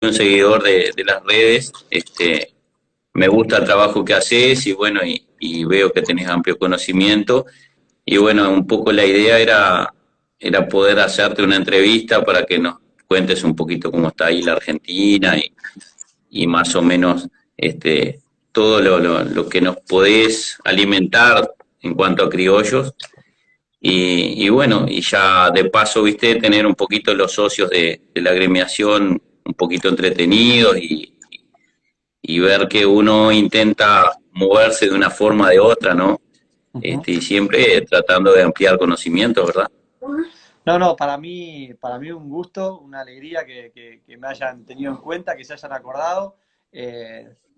Un seguidor de las redes, me gusta el trabajo que haces y bueno, y veo que tenés amplio conocimiento. Y bueno, un poco la idea era poder hacerte una entrevista para que nos cuentes un poquito cómo está ahí la Argentina y más o menos todo lo que nos podés alimentar en cuanto a criollos. Y bueno, y ya de paso, viste, tener un poquito los socios de la agremiación un poquito entretenidos y ver que uno intenta moverse de una forma o de otra, ¿no? Ujú. Y siempre tratando de ampliar conocimientos, ¿verdad? No, no, para mí un gusto, una alegría que me hayan tenido en cuenta, que se hayan acordado.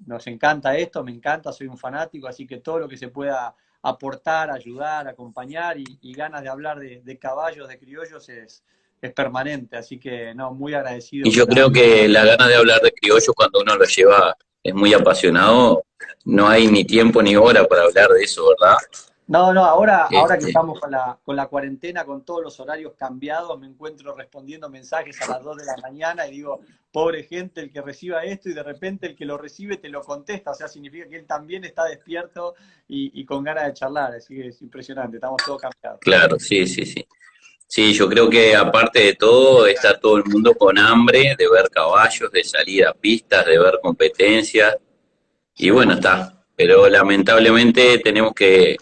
Nos encanta esto, me encanta, soy un fanático, así que todo lo que se pueda aportar, ayudar, acompañar y ganas de hablar de caballos, de criollos es permanente. Así que, no, muy Y agradecido yo por creo que la gana de hablar de criollo cuando uno lo lleva es muy apasionado, no hay ni tiempo ni hora para hablar de eso, ¿verdad? No, no, ahora que Este, estamos con la cuarentena, con todos los horarios cambiados, me encuentro respondiendo mensajes a las 2 de la mañana y digo, pobre gente el que reciba esto y de repente el que lo recibe te lo contesta, o sea, significa que él también está despierto y con ganas de charlar, así que es impresionante, estamos todos cambiados. claro, sí, sí, sí. Sí, yo creo que aparte de todo, está todo el mundo con hambre de ver caballos, de salir a pistas, de ver competencias. Y Sí. bueno, está. Pero lamentablemente tenemos que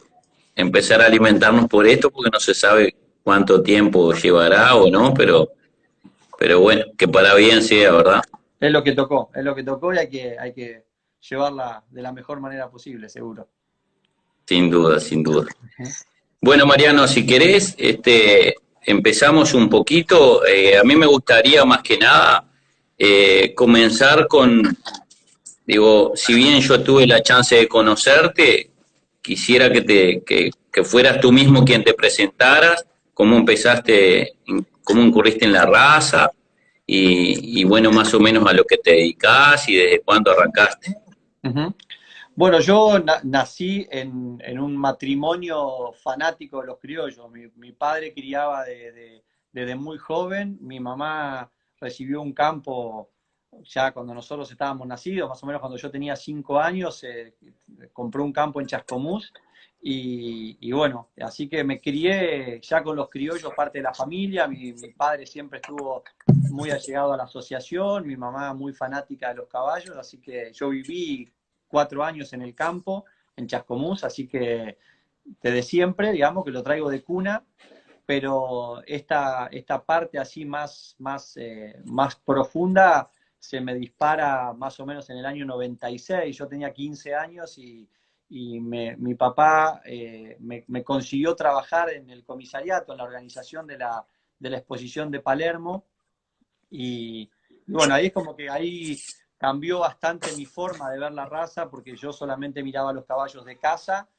empezar a alimentarnos por esto porque no se sabe cuánto tiempo llevará o no, pero bueno, que para bien sea, ¿verdad? Es lo que tocó y hay que llevarla de la mejor manera posible, seguro. Sin duda, sin duda. Ujú. Bueno, Mariano, si querés, empezamos un poquito. A mí me gustaría más que nada comenzar con, digo, si bien yo tuve la chance de conocerte, quisiera que fueras tú mismo quien te presentaras, cómo empezaste, cómo incurriste en la raza y bueno, más o menos a lo que te dedicás y desde cuándo arrancaste. Ujú. Bueno, yo nací en un matrimonio fanático de los criollos. Mi padre criaba desde muy joven, mi mamá recibió un campo ya cuando nosotros estábamos nacidos, más o menos cuando yo tenía 5 años, compró un campo en Chascomús y bueno, así que me crié ya con los criollos, parte de la familia. Mi padre siempre estuvo muy allegado a la asociación, mi mamá muy fanática de los caballos, así que yo viví 4 años en el campo, en Chascomús, así que desde siempre, digamos, que lo traigo de cuna, pero esta parte así más profunda se me dispara más o menos en el año 96. Yo tenía 15 años y mi papá me consiguió trabajar en el comisariato, en la organización de la exposición de Palermo, y bueno, ahí es como que ahí cambió bastante mi forma de ver la raza, porque yo solamente miraba los caballos de casa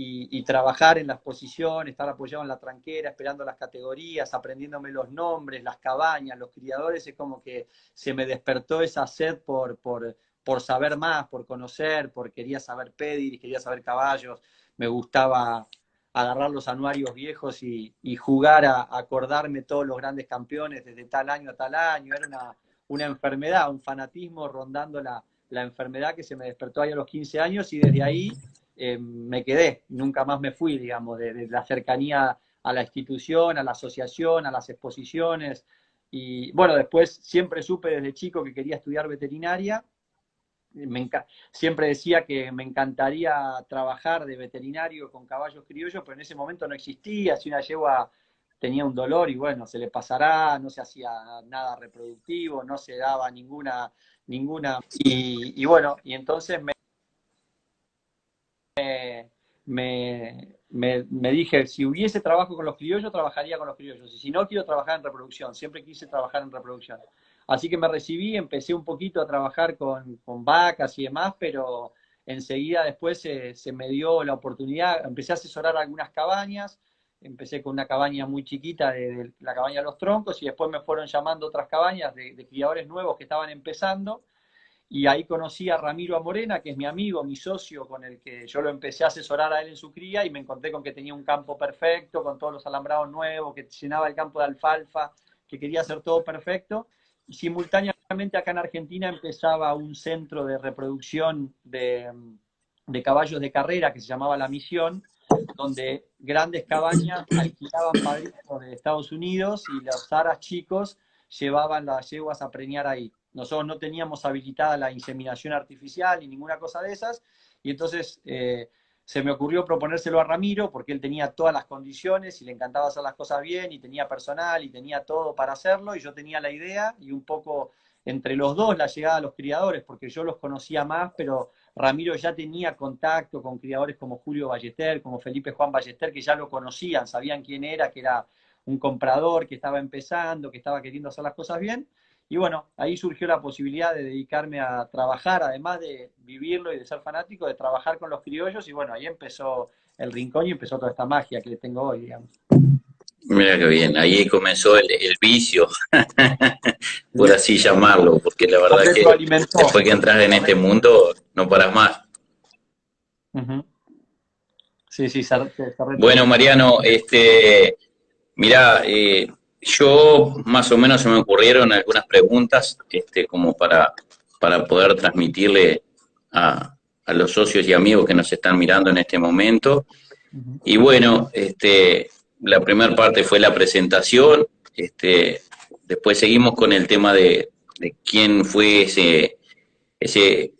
y trabajar en la exposición, estar apoyado en la tranquera, esperando las categorías, aprendiéndome los nombres, las cabañas, los criadores, es como que se me despertó esa sed por saber más, por conocer, quería saber pedigree, quería saber caballos, me gustaba agarrar los anuarios viejos y jugar a acordarme todos los grandes campeones desde tal año a tal año. Era una enfermedad, un fanatismo rondando la enfermedad que se me despertó ahí a los 15 años y desde ahí me quedé, nunca más me fui, digamos, de la cercanía a la institución, a la asociación, a las exposiciones. Y bueno, después siempre supe desde chico que quería estudiar veterinaria. Siempre decía que me encantaría trabajar de veterinario con caballos criollos, pero en ese momento no existía. Si una yegua tenía un dolor y bueno, se le pasará, no se hacía nada reproductivo, no se daba ninguna. Y bueno, y entonces me dije, si hubiese trabajo con los criollos, trabajaría con los criollos. Y si no, quiero trabajar en reproducción. Siempre quise trabajar en reproducción. Así que me recibí, empecé un poquito a trabajar con vacas y demás, pero enseguida después se me dio la oportunidad, empecé a asesorar algunas cabañas, empecé con una cabaña muy chiquita de la cabaña de los troncos y después me fueron llamando otras cabañas de criadores nuevos que estaban empezando y ahí conocí a Ramiro Amorena, que es mi amigo, mi socio, con el que yo lo empecé a asesorar a él en su cría y me encontré con que tenía un campo perfecto, con todos los alambrados nuevos, que llenaba el campo de alfalfa, que quería hacer todo perfecto. Y simultáneamente acá en Argentina empezaba un centro de reproducción de caballos de carrera que se llamaba La Misión, donde grandes cabañas alquilaban padrinos de Estados Unidos y los aras chicos llevaban las yeguas a preñar ahí. Nosotros no teníamos habilitada la inseminación artificial ni ninguna cosa de esas, y entonces se me ocurrió proponérselo a Ramiro porque él tenía todas las condiciones y le encantaba hacer las cosas bien y tenía personal y tenía todo para hacerlo, y yo tenía la idea y un poco entre los dos la llegada a los criadores, porque yo los conocía más, pero Ramiro ya tenía contacto con criadores como Julio Ballester, como Felipe Juan Ballester, que ya lo conocían, sabían quién era, que era un comprador, que estaba empezando, que estaba queriendo hacer las cosas bien. Y bueno, ahí surgió la posibilidad de dedicarme a trabajar, además de vivirlo y de ser fanático, de trabajar con los criollos. Y bueno, ahí empezó el rincón y empezó toda esta magia que tengo hoy, digamos. Mira qué bien, ahí comenzó el vicio, por así llamarlo, porque la Se verdad que retroalimentó. después que entras en este mundo no paras más. Uh-huh. Sí, sí, se Bueno, retroalimentó. Mariano, mirá, yo más o menos se me ocurrieron algunas preguntas, como para poder transmitirle a los socios y amigos que nos están mirando en este momento. Uh-huh. Y bueno, la primera parte fue la presentación, después seguimos con el tema de quién fue ese, ese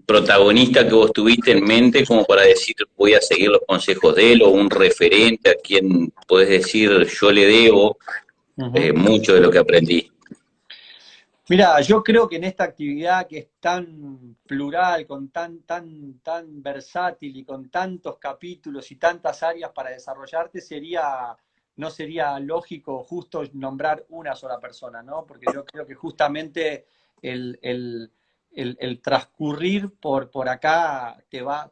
protagonista que vos tuviste en mente como para decir voy a seguir los consejos de él, o un referente a quien podés decir yo le debo Uh-huh. mucho de lo que aprendí. Mira, yo creo que en esta actividad que es tan plural, con tan versátil y con tantos capítulos y tantas áreas para desarrollarte, no sería lógico o justo nombrar una sola persona, ¿no? Porque yo creo que justamente el, el- el transcurrir por acá te va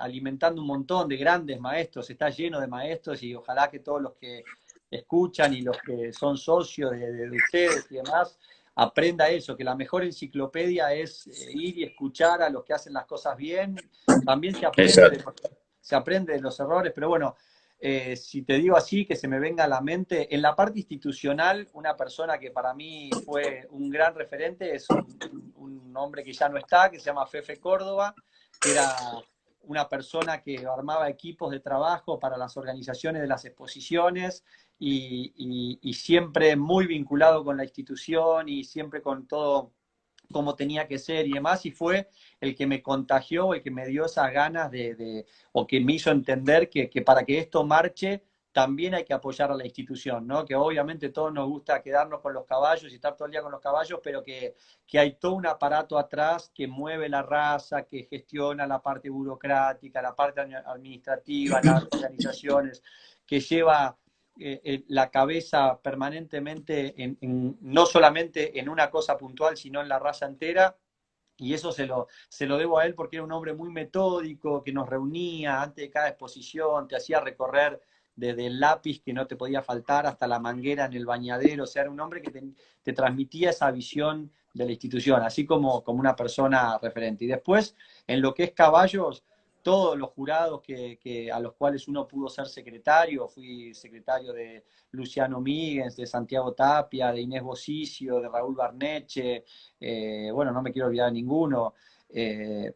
alimentando un montón de grandes maestros, está lleno de maestros, y ojalá que todos los que escuchan y los que son socios de ustedes y demás aprenda eso, que la mejor enciclopedia es ir y escuchar a los que hacen las cosas bien. También Exacto. se aprende de los errores, pero bueno, si te digo así, que se me venga a la mente, en la parte institucional, una persona que para mí fue un gran referente es un hombre que ya no está, que se llama Fefe Córdoba, que era una persona que armaba equipos de trabajo para las organizaciones de las exposiciones, y siempre muy vinculado con la institución y siempre con todo como tenía que ser y demás, y fue el que me contagió, el que me dio esas ganas o que me hizo entender que para que esto marche también hay que apoyar a la institución, ¿no? Que obviamente todos nos gusta quedarnos con los caballos y estar todo el día con los caballos, pero que hay todo un aparato atrás que mueve la raza, que gestiona la parte burocrática, la parte administrativa, las organizaciones, que lleva la cabeza permanentemente no solamente en una cosa puntual, sino en la raza entera. Y eso se lo debo a él porque era un hombre muy metódico, que nos reunía antes de cada exposición, te hacía recorrer desde el lápiz que no te podía faltar hasta la manguera en el bañadero. O sea, era un hombre que te transmitía esa visión de la institución, así como una persona referente. Y después, en lo que es caballos, todos los jurados a los cuales uno pudo ser secretario, fui secretario de Luciano Míguez, de Santiago Tapia, de Inés Bosicio, de Raúl Barneche, bueno, no me quiero olvidar de ninguno,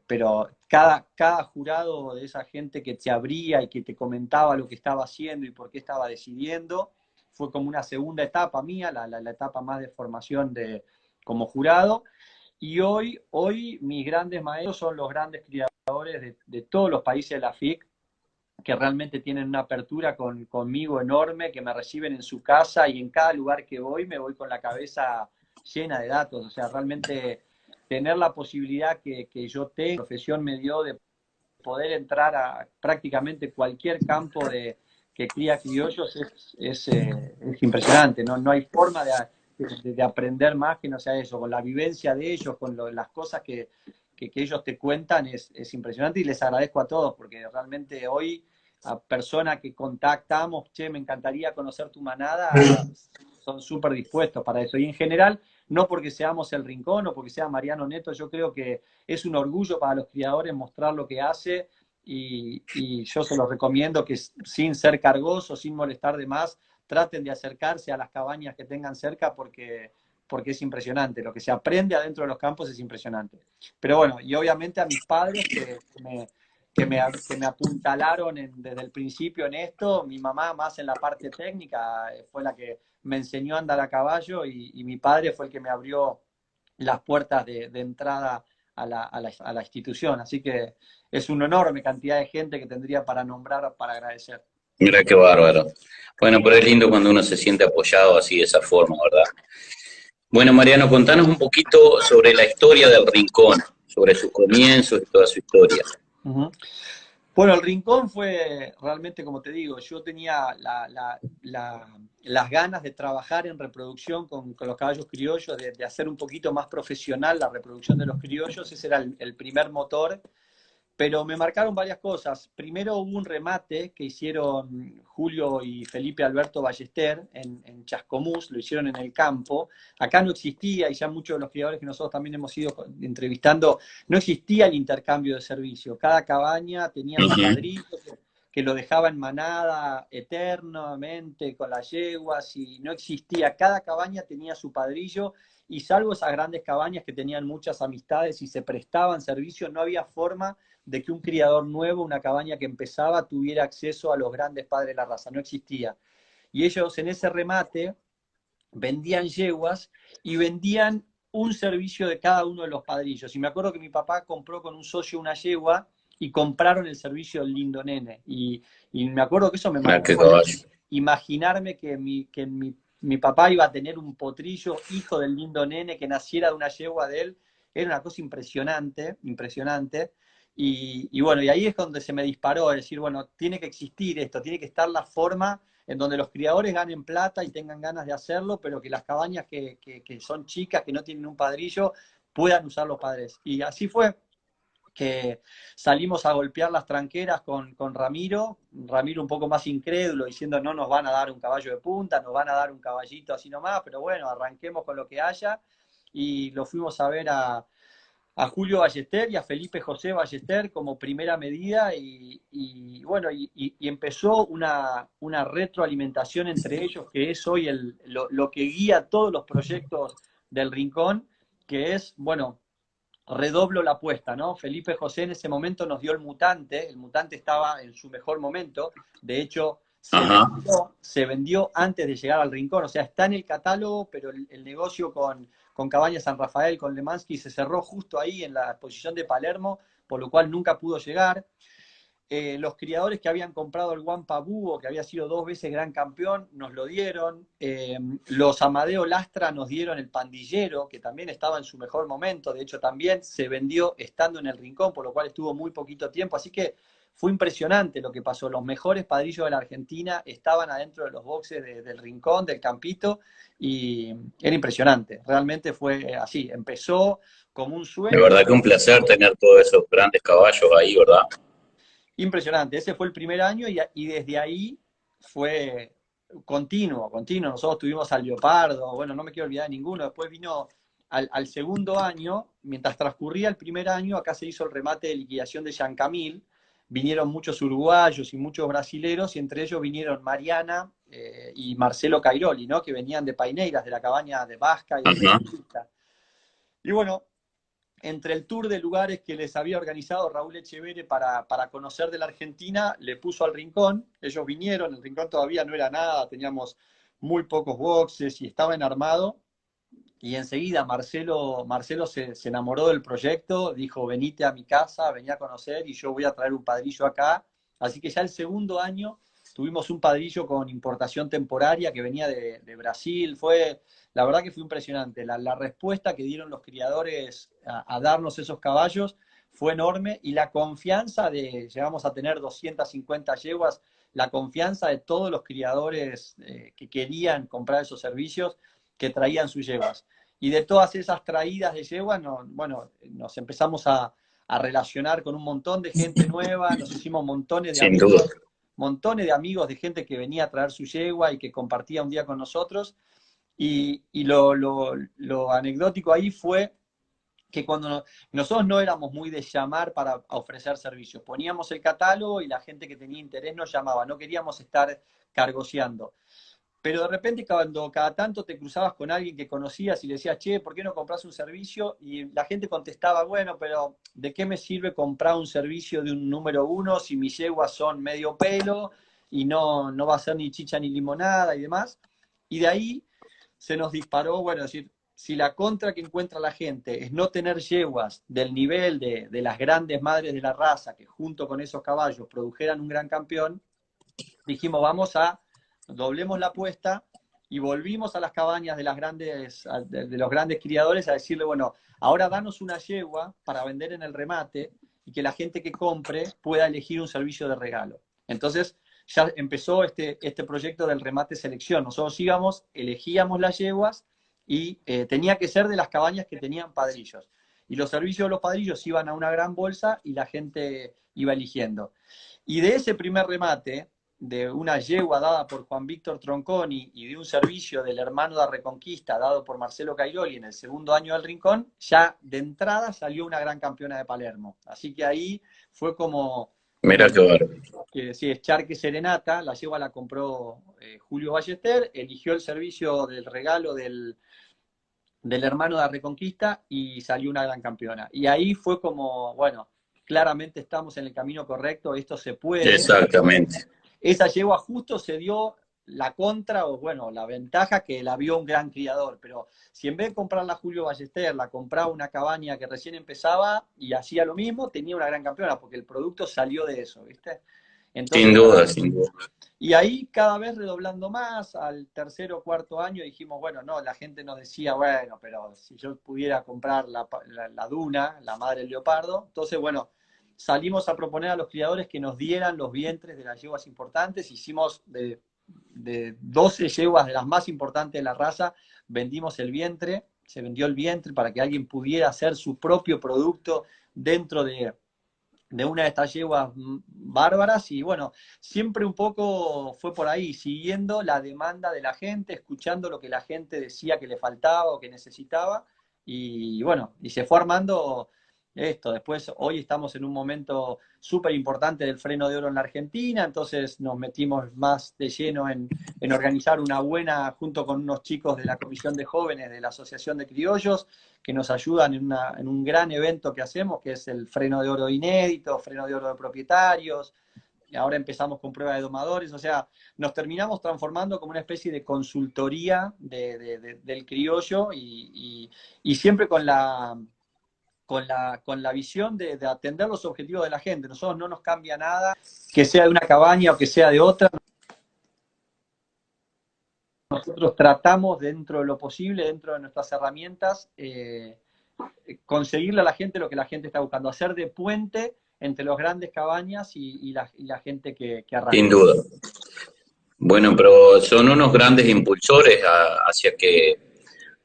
pero cada jurado de esa gente que te abría y que te comentaba lo que estaba haciendo y por qué estaba decidiendo, fue como una segunda etapa mía, la etapa más de formación como jurado. Y hoy mis grandes maestros son los grandes criadores de todos los países de la FIC, que realmente tienen una apertura conmigo enorme, que me reciben en su casa, y en cada lugar que voy me voy con la cabeza llena de datos. O sea, realmente tener la posibilidad que yo tengo, la profesión me dio de poder entrar a prácticamente cualquier campo que cría criollos es impresionante. No hay forma de aprender más que no sea eso, con la vivencia de ellos, con las cosas que ellos te cuentan, es impresionante, y les agradezco a todos porque realmente hoy a personas que contactamos, che, me encantaría conocer tu manada, son súper dispuestos para eso. Y en general, no porque seamos el Rincón o porque sea Mariano Neto, yo creo que es un orgullo para los criadores mostrar lo que hace, y yo se los recomiendo que sin ser cargoso, sin molestar de más, traten de acercarse a las cabañas que tengan cerca porque es impresionante. Lo que se aprende adentro de los campos es impresionante. Pero bueno, y obviamente a mis padres que me apuntalaron desde el principio en esto, mi mamá más en la parte técnica, fue la que me enseñó a andar a caballo y mi padre fue el que me abrió las puertas de entrada a la institución. Así que es una enorme cantidad de gente que tendría para nombrar, para agradecer. Mira qué bárbaro. Bueno, pero es lindo cuando uno se siente apoyado así de esa forma, ¿verdad? Bueno, Mariano, contanos un poquito sobre la historia del Rincón, sobre sus comienzos y toda su historia. Uh-huh. Bueno, el Rincón fue realmente, como te digo, yo tenía las ganas de trabajar en reproducción con los caballos criollos, de hacer un poquito más profesional la reproducción de los criollos. Ese era el primer motor. Pero me marcaron varias cosas. Primero hubo un remate que hicieron Julio y Felipe Alberto Ballester en Chascomús, lo hicieron en el campo. Acá no existía, y ya muchos de los criadores que nosotros también hemos ido entrevistando, no existía el intercambio de servicio. Cada cabaña tenía su Ujú. padrino que lo dejaba en manada eternamente con las yeguas y no existía. Cada cabaña tenía su padrillo y salvo esas grandes cabañas que tenían muchas amistades y se prestaban servicio, no había forma de que un criador nuevo, una cabaña que empezaba, tuviera acceso a los grandes padres de la raza. No existía. Y ellos en ese remate vendían yeguas y vendían un servicio de cada uno de los padrillos. Y me acuerdo que mi papá compró con un socio una yegua y compraron el servicio del lindo nene. Y me acuerdo que eso me Ah, qué marcó caballo. imaginarme que mi papá iba a tener un potrillo, hijo del lindo nene, que naciera de una yegua de él. Era una cosa impresionante, impresionante. Y bueno, y ahí es donde se me disparó, es decir, bueno, tiene que existir esto, tiene que estar la forma en donde los criadores ganen plata y tengan ganas de hacerlo, pero que las cabañas que son chicas, que no tienen un padrillo, puedan usar los padres. Y así fue que salimos a golpear las tranqueras con Ramiro un poco más incrédulo, diciendo no nos van a dar un caballo de punta, nos van a dar un caballito así nomás, pero bueno, arranquemos con lo que haya, y lo fuimos a ver a Julio Ballester y a Felipe José Ballester como primera medida bueno, y empezó una retroalimentación entre ellos que es hoy lo que guía todos los proyectos del Rincón, que es, bueno, redoblo la apuesta, ¿no? Felipe José en ese momento nos dio el mutante estaba en su mejor momento, de hecho Ajá. se vendió antes de llegar al Rincón, o sea, está en el catálogo, pero el negocio con Cabañas San Rafael, con Lemansky, se cerró justo ahí en la exposición de Palermo, por lo cual nunca pudo llegar. Los criadores que habían comprado el Wampa Búho, que había sido 2 veces gran campeón, nos lo dieron. Los Amadeo Lastra nos dieron el Pandillero, que también estaba en su mejor momento. De hecho, también se vendió estando en el Rincón, por lo cual estuvo muy poquito tiempo. Así que fue impresionante lo que pasó. Los mejores padrillos de la Argentina estaban adentro de los boxes del Rincón, del Campito, y era impresionante. Realmente fue así. Empezó como un De sueño. verdad que un placer tener todos esos grandes caballos ahí, ¿verdad? Impresionante, ese fue el primer año y desde ahí fue continuo, continuo. Nosotros tuvimos al Leopardo, bueno, no me quiero olvidar de ninguno. Después vino al segundo año, mientras transcurría el primer año, acá se hizo el remate de liquidación de Camil. Vinieron muchos uruguayos y muchos brasileros, y entre ellos vinieron Mariana y Marcelo Cairoli, ¿no? Que venían de Paineiras, de la cabaña de Vasca y de Ajá. Reconquista. Y bueno, entre el tour de lugares que les había organizado Raúl Echeverre para conocer de la Argentina, le puso al Rincón. Ellos vinieron, el Rincón todavía no era nada, teníamos muy pocos boxes y estaba en armado. Y enseguida Marcelo se enamoró del proyecto, dijo, venite a mi casa, vení a conocer y yo voy a traer un padrillo acá. Así que ya el segundo año tuvimos un padrillo con importación temporaria que venía de Brasil. La verdad que fue impresionante. La respuesta que dieron los criadores a darnos esos caballos fue enorme, y la confianza llegamos a tener 250 yeguas, la confianza de todos los criadores que querían comprar esos servicios, que traían sus yeguas. Y de todas esas traídas de yeguas, bueno, nos empezamos a relacionar con un montón de gente nueva, nos hicimos Sin duda. montones de amigos de gente que venía a traer su yegua y que compartía un día con nosotros. Y lo anecdótico ahí fue que cuando nosotros no éramos muy de llamar para ofrecer servicios, poníamos el catálogo y la gente que tenía interés nos llamaba, no queríamos estar cargoseando. pero de repente cuando cada tanto te cruzabas con alguien que conocías y le decías, che, ¿por qué no compras un servicio? Y la gente contestaba, bueno, pero ¿de qué me sirve comprar un servicio de un número uno si mis yeguas son medio pelo y no va a ser ni chicha ni limonada y demás? Y de ahí se nos disparó, bueno, es decir, si la contra que encuentra la gente es no tener yeguas del nivel de las grandes madres de la raza que junto con esos caballos produjeran un gran campeón, dijimos, doblemos la apuesta y volvimos a las cabañas de, de los grandes criadores a decirle, bueno, ahora danos una yegua para vender en el remate y que la gente que compre pueda elegir un servicio de regalo. Entonces ya empezó este proyecto del remate selección. Nosotros íbamos, elegíamos las yeguas y tenía que ser de las cabañas que tenían padrillos. Y los servicios de los padrillos iban a una gran bolsa y la gente iba eligiendo. Y de ese primer remate, de una yegua dada por Juan Víctor Tronconi y de un servicio del hermano de Reconquista dado por Marcelo Cairoli en el segundo año del Rincón, ya de entrada salió una gran campeona de Palermo. Así que ahí fue Mira qué bárbaro. que sí, es Charque Serenata, la yegua la compró Julio Ballester, eligió el servicio del regalo del hermano de Reconquista y salió una gran campeona. Y ahí fue como, bueno, claramente estamos en el camino correcto, esto se puede. Exactamente. Esa yegua justo se dio la contra, o bueno, la ventaja que la vio un gran criador, pero si en vez de comprarla Julio Ballester, la compraba una cabaña que recién empezaba y hacía lo mismo, tenía una gran campeona, porque el producto salió de eso, ¿viste? Entonces, Sin bueno, duda, sin duda. y ahí cada vez redoblando más, al tercer o cuarto año dijimos, bueno, no, la gente nos decía, bueno, pero si yo pudiera comprar la Duna, la madre del leopardo, entonces, bueno, salimos a proponer a los criadores que nos dieran los vientres de las yeguas importantes, hicimos de 12 yeguas de las más importantes de la raza, vendimos el vientre, se vendió el vientre para que alguien pudiera hacer su propio producto dentro de una de estas yeguas bárbaras y bueno, siempre un poco fue por ahí, siguiendo la demanda de la gente, escuchando lo que la gente decía que le faltaba o que necesitaba y bueno, y se fue armando esto. Después, hoy estamos en un momento súper importante del freno de oro en la Argentina, entonces nos metimos más de lleno en organizar una buena, junto con unos chicos de la Comisión de Jóvenes de la Asociación de Criollos, que nos ayudan en un gran evento que hacemos, que es el freno de oro inédito, freno de oro de propietarios, y ahora empezamos con prueba de domadores, o sea, nos terminamos transformando como una especie de consultoría del criollo y siempre con la visión de atender los objetivos de la gente. Nosotros no nos cambia nada, que sea de una cabaña o que sea de otra. Nosotros tratamos dentro de lo posible, dentro de nuestras herramientas, conseguirle a la gente lo que la gente está buscando, hacer de puente entre los grandes cabañas y la gente que Sin arranca. duda. Bueno, pero son unos grandes impulsores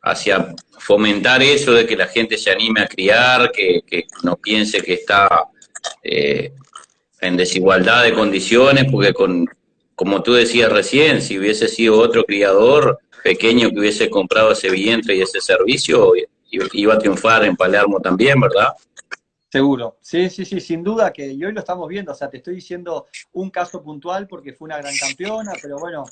hacia fomentar eso de que la gente se anime a criar, que no piense que está eh, en desigualdad de condiciones, porque como tú decías recién, si hubiese sido otro criador pequeño que hubiese comprado ese vientre y ese servicio, iba a triunfar en Palermo también, ¿verdad? Seguro, sí, sí, sí, sin duda que y hoy lo estamos viendo, o sea, te estoy diciendo un caso puntual porque fue una gran campeona, pero bueno,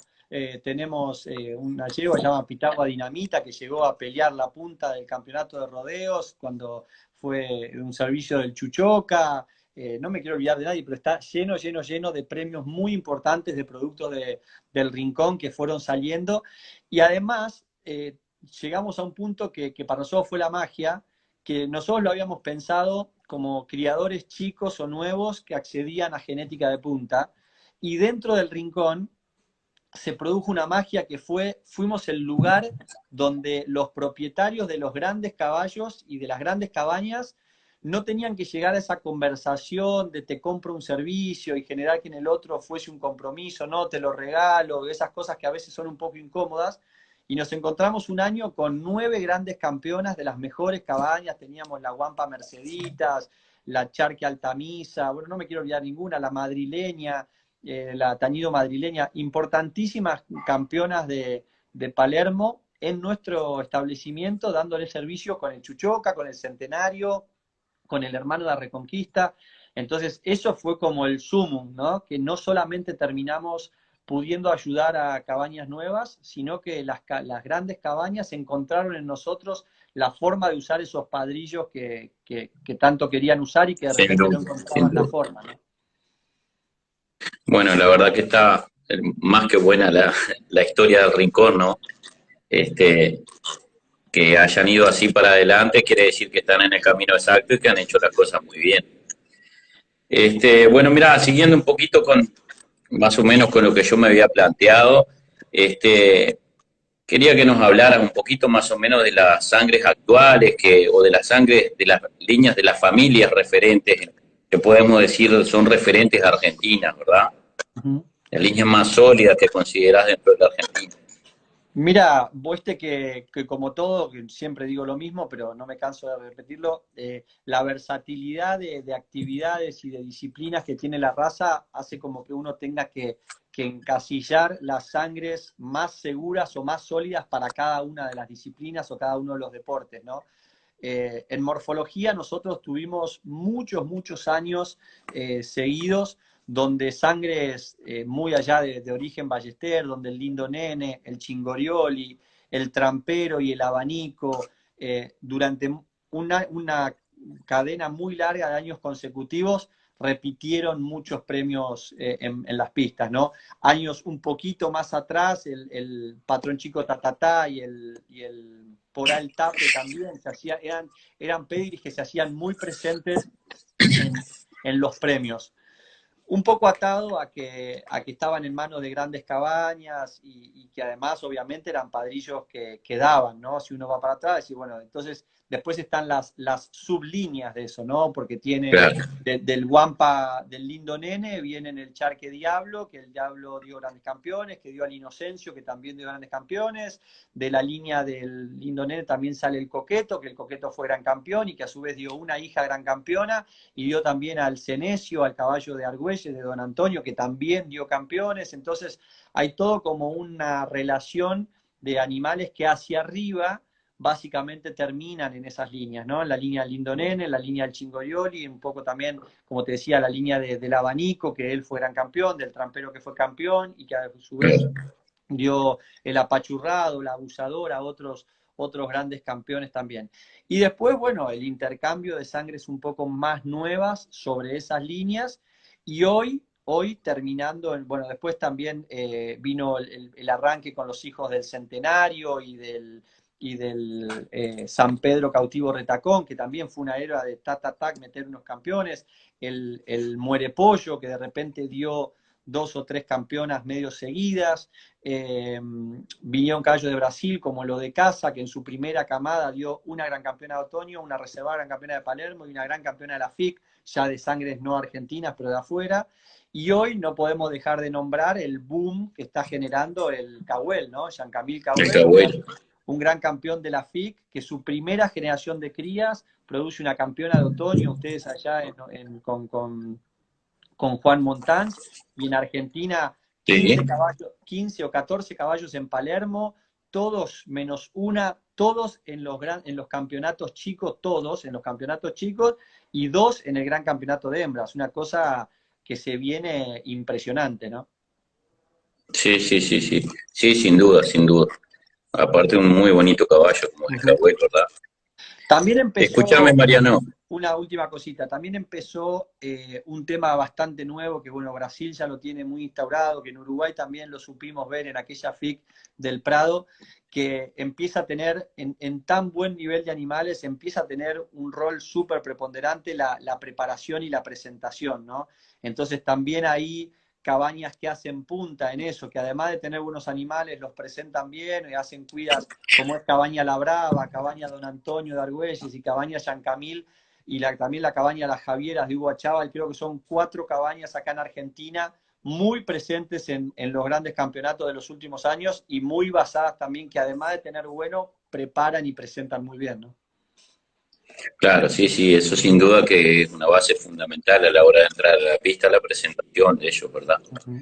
tenemos una yegua que se llama Pitagua Dinamita que llegó a pelear la punta del campeonato de rodeos cuando fue un servicio del Chuchoca, no me quiero olvidar de nadie, pero está lleno, lleno, lleno de premios muy importantes de productos del Rincón que fueron saliendo y además llegamos a un punto que para nosotros fue la magia, que nosotros lo habíamos pensado como criadores chicos o nuevos que accedían a genética de punta, y dentro del Rincón se produjo una magia que fuimos el lugar donde los propietarios de los grandes caballos y de las grandes cabañas no tenían que llegar a esa conversación de te compro un servicio y generar que en el otro fuese un compromiso, no, te lo regalo, esas cosas que a veces son un poco incómodas, y nos encontramos un año con 9 grandes campeonas de las mejores cabañas, teníamos la Guampa Merceditas, la Charque Altamisa, bueno, no me quiero olvidar ninguna, la madrileña, la Tañido madrileña, importantísimas campeonas de Palermo en nuestro establecimiento, dándole servicio con el Chuchoca, con el Centenario, con el hermano de la Reconquista. Entonces, eso fue como el sumum, ¿no? Que no solamente terminamos pudiendo ayudar a cabañas nuevas, sino que las grandes cabañas encontraron en nosotros la forma de usar esos padrillos que tanto querían usar y que de Sin repente no duda, sin encontraban la duda. forma, ¿no? Bueno, la verdad que está más que buena la historia del Rincón, ¿no? Este, que hayan ido así para adelante quiere decir que están en el camino exacto y que han hecho las cosas muy bien. Bueno, mira, siguiendo un poquito con más o menos con lo que yo me había planteado, este, quería que nos hablaran un poquito más o menos de las sangres actuales o de las sangres de las líneas de las familias referentes, que podemos decir son referentes a Argentina, ¿verdad? Ujú. Las líneas más sólidas que considerás dentro de la Argentina. Mira, viste que como todo, que siempre digo lo mismo, pero no me canso de repetirlo, la versatilidad de actividades y de disciplinas que tiene la raza hace como que uno tenga que encasillar las sangres más seguras o más sólidas para cada una de las disciplinas o cada uno de los deportes, ¿no? En morfología nosotros tuvimos muchos años seguidos donde sangres muy allá de origen ballester, donde el lindo nene, el chingorioli, el trampero y el abanico, durante una cadena muy larga de años consecutivos, repitieron muchos premios en las pistas, ¿no? Años un poquito más atrás, el patrón chico tatatá y el poral tape también eran pedigrees que se hacían muy presentes en los premios un poco atado a que estaban en manos de grandes cabañas y que además obviamente eran padrillos que daban, ¿no? Si uno va para atrás, y bueno, entonces después están las sublíneas de eso, ¿no? Porque tiene Claro, del Guampa, del lindo nene, viene en el Charque Diablo, que el Diablo dio grandes campeones, que dio al Inocencio, que también dio grandes campeones, de la línea del lindo nene también sale el Coqueto, que el Coqueto fue gran campeón y que a su vez dio una hija gran campeona, y dio también al Cenesio, al caballo de Argüelles, de Don Antonio, que también dio campeones. Entonces hay todo como una relación de animales que hacia arriba básicamente terminan en esas líneas, ¿no? En la línea del lindo nene, en la línea del chingorioli, un poco también, como te decía, la línea del abanico, que él fue gran campeón, del trampero que fue campeón y que a su vez claro. dio el apachurrado, la abusadora, a otros grandes campeones también. Y después, bueno, el intercambio de sangres un poco más nuevas sobre esas líneas. Y hoy terminando, bueno, después también vino el arranque con los hijos del Centenario y del San Pedro Cautivo Retacón, que también fue una era de tac, meter unos campeones. El Muere Pollo, que de repente dio 2 o 3 campeonas medio seguidas. Vinieron caballos de Brasil como lo de Casa, que en su primera camada dio una gran campeona de otoño, una reservada gran campeona de Palermo y una gran campeona de la FIC, ya de sangres no argentinas, pero de afuera. Y hoy no podemos dejar de nombrar el boom que está generando el Cahuel, ¿no? Jean-Camille El Cahuel, Cahuel. un gran campeón de la FIC, que su primera generación de crías produce una campeona de otoño, ustedes allá con Juan Montans, y en Argentina Sí, 15 caballos, 15 o 14 caballos en Palermo, todos menos una, todos en los campeonatos chicos, todos en los campeonatos chicos, y 2 en el gran campeonato de hembras, una cosa que se viene impresionante, ¿no? sí, sí, sí, sí. Sí, sin duda, sin duda. Aparte un muy bonito caballo como el Ujú. Cahuel, ¿verdad? También Escúchame, empezó, Mariano. una última cosita, también empezó un tema bastante nuevo que, bueno, Brasil ya lo tiene muy instaurado, que en Uruguay también lo supimos ver en aquella FIC del Prado, que empieza a tener, en tan buen nivel de animales, empieza a tener un rol súper preponderante la preparación y la presentación, ¿no? Entonces también ahí cabañas que hacen punta en eso, que además de tener buenos animales, los presentan bien y hacen cuidas, como es Cabaña La Brava, Cabaña Don Antonio de Argüelles y Cabaña San Camil, y también la cabaña Las Javieras de Hugo Achával. Creo que son 4 cabañas acá en Argentina muy presentes en los grandes campeonatos de los últimos años y muy basadas también, que además de tener bueno, preparan y presentan muy bien, ¿no? Claro, sí, sí, eso sin duda que es una base fundamental a la hora de entrar a la pista, la presentación de ellos, ¿verdad? Ujú.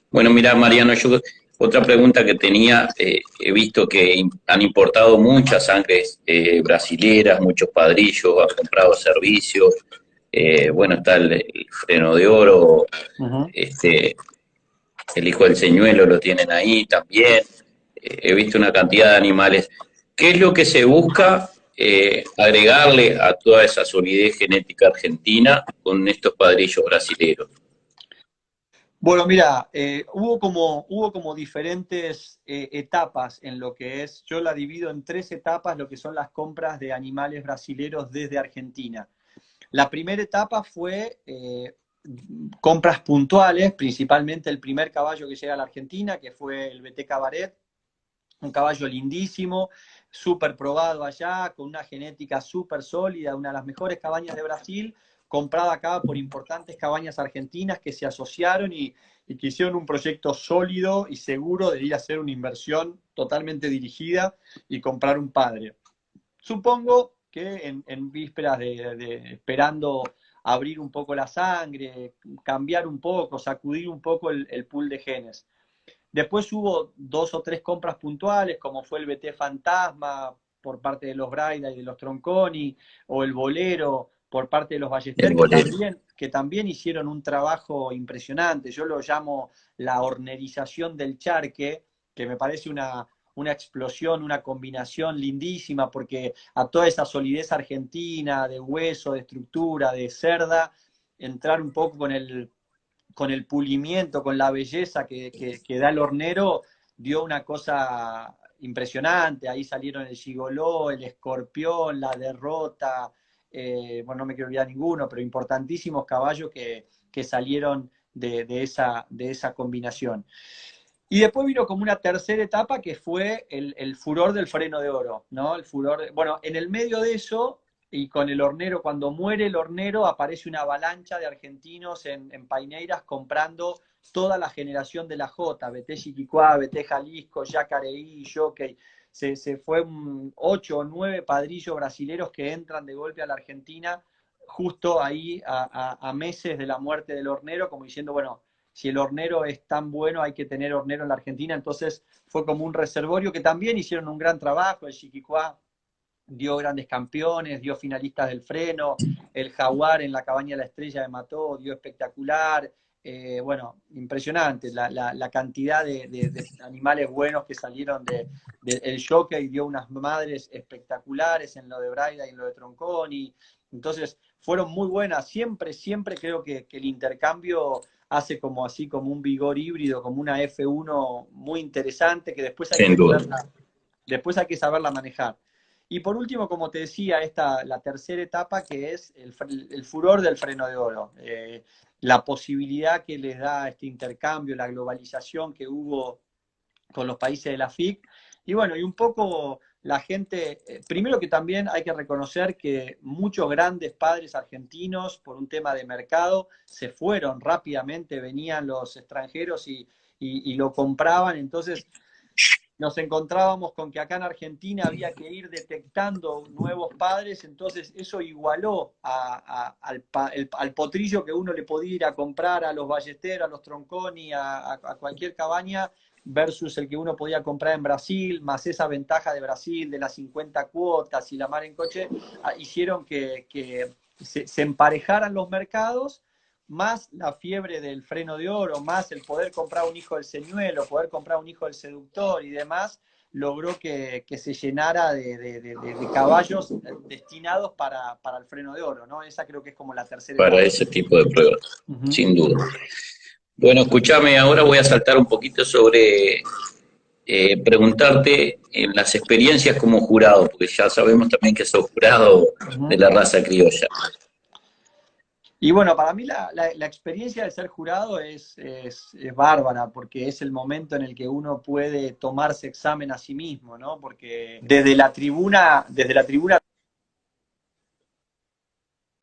Bueno, mira, Mariano, yo otra pregunta que tenía, he visto que han importado muchas sangres brasileras, muchos padrillos, han comprado servicios, bueno, está el freno de oro, Ujú. este, el hijo del señuelo lo tienen ahí también. He visto una cantidad de animales. ¿Qué es lo que se busca agregarle a toda esa solidez genética argentina con estos padrillos brasileros? Bueno, mira, hubo como diferentes etapas en lo que es, yo la divido en tres etapas, lo que son las compras de animales brasileros desde Argentina. La primera etapa fue compras puntuales, principalmente el primer caballo que llega a la Argentina, que fue el BT Cabaret, un caballo lindísimo, súper probado allá, con una genética súper sólida, una de las mejores cabañas de Brasil, comprada acá por importantes cabañas argentinas que se asociaron y que hicieron un proyecto sólido y seguro de ir a hacer una inversión totalmente dirigida y comprar un padre. Supongo que en vísperas de esperando abrir un poco la sangre, cambiar un poco, sacudir un poco el pool de genes. Después hubo dos o tres compras puntuales, como fue el BT Fantasma por parte de los Braida y de los Tronconi, o el Bolero por parte de los El Ballester, bolero. que también hicieron un trabajo impresionante. Yo lo llamo la hornerización del charque, que me parece una explosión, una combinación lindísima, porque a toda esa solidez argentina, de hueso, de estructura, de cerda, entrar un poco con el pulimiento, con la belleza que da el hornero, dio una cosa impresionante. Ahí salieron el gigoló, el escorpión, la derrota, bueno, no me quiero olvidar ninguno, pero importantísimos caballos que salieron de esa combinación. Y después vino como una tercera etapa que fue el furor del freno de oro, ¿no? Bueno, en el medio de eso, y con el hornero, cuando muere el hornero, aparece una avalancha de argentinos en Paineiras comprando toda la generación de la J, BT Chiquicuá, BT Jalisco, Yacareí, Jockey. Se fue 8 o 9 padrillos brasileros que entran de golpe a la Argentina justo ahí a meses de la muerte del hornero, como diciendo, bueno, si el hornero es tan bueno, hay que tener hornero en la Argentina. Entonces fue como un reservorio que también hicieron un gran trabajo. El Chiquicuá dio grandes campeones, dio finalistas del freno, el Jaguar en la cabaña de la Estrella de Mató dio espectacular. Bueno, impresionante la cantidad de animales buenos que salieron el Jockey, dio unas madres espectaculares en lo de Braida y en lo de Tronconi. Entonces, fueron muy buenas. Siempre, siempre creo que el intercambio hace como así, como un vigor híbrido, como una F1 muy interesante que Sin duda. después hay que saberla manejar. Y por último, como te decía, la tercera etapa que es el furor del freno de oro. La posibilidad que les da este intercambio, la globalización que hubo con los países de la FIC. Y bueno, y un poco la gente, primero que también hay que reconocer que muchos grandes padres argentinos, por un tema de mercado, se fueron rápidamente, venían los extranjeros y lo compraban. Entonces nos encontrábamos con que acá en Argentina había que ir detectando nuevos padres, entonces eso igualó al potrillo que uno le podía ir a comprar a los Ballesteros, a los Tronconi, a cualquier cabaña, versus el que uno podía comprar en Brasil, más esa ventaja de Brasil de las 50 cuotas y la mar en coche, hicieron que se emparejaran los mercados, más la fiebre del freno de oro, más el poder comprar un hijo del señuelo, poder comprar un hijo del seductor y demás, logró que se llenara de caballos destinados para el freno de oro, ¿no? Esa creo que es como la tercera Para etapa. ese tipo de pruebas, Uh-huh. sin duda. Bueno, escúchame, ahora voy a saltar un poquito sobre preguntarte en las experiencias como jurado, porque ya sabemos también que sos jurado de Uh-huh. la raza criolla. Y bueno, para mí la experiencia de ser jurado es bárbara, porque es el momento en el que uno puede tomarse examen a sí mismo, ¿no? Porque desde la tribuna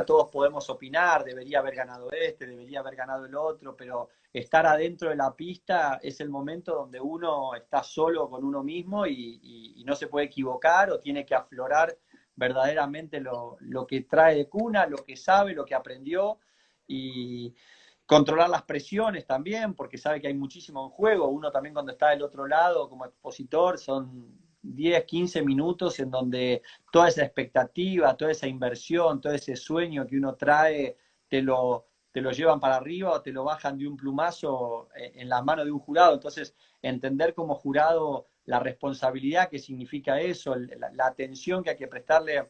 todos podemos opinar, debería haber ganado este, debería haber ganado el otro, pero estar adentro de la pista es el momento donde uno está solo con uno mismo y no se puede equivocar o tiene que aflorar verdaderamente lo que trae de cuna, lo que sabe, lo que aprendió y controlar las presiones también, porque sabe que hay muchísimo en juego. Uno también cuando está del otro lado como expositor son 10, 15 minutos en donde toda esa expectativa, toda esa inversión, todo ese sueño que uno trae, te lo, te lo llevan para arriba o te lo bajan de un plumazo en la mano de un jurado. Entonces, entender como jurado la responsabilidad que significa eso, la atención que hay que prestarle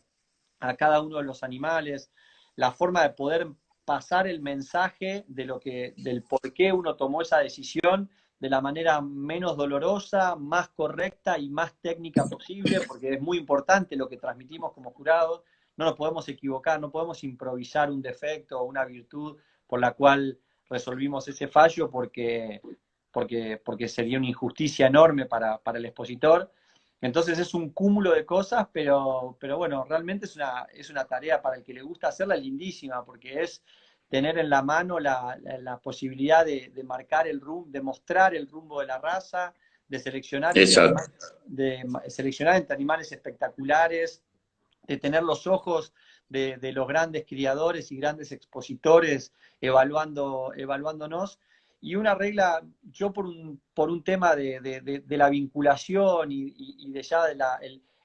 a cada uno de los animales, la forma de poder pasar el mensaje de del por qué uno tomó esa decisión de la manera menos dolorosa, más correcta y más técnica posible, porque es muy importante lo que transmitimos como jurados. No nos podemos equivocar, no podemos improvisar un defecto o una virtud por la cual resolvimos ese fallo porque sería una injusticia enorme para el expositor. Entonces es un cúmulo de cosas, pero bueno, realmente es una tarea para el que le gusta hacerla lindísima, porque es tener en la mano la posibilidad de marcar el rumbo, de mostrar el rumbo de la raza, de seleccionar Exacto. de seleccionar entre animales espectaculares, de tener los ojos de los grandes criadores y grandes expositores evaluándonos. Y una regla, yo por un tema de la vinculación y de ya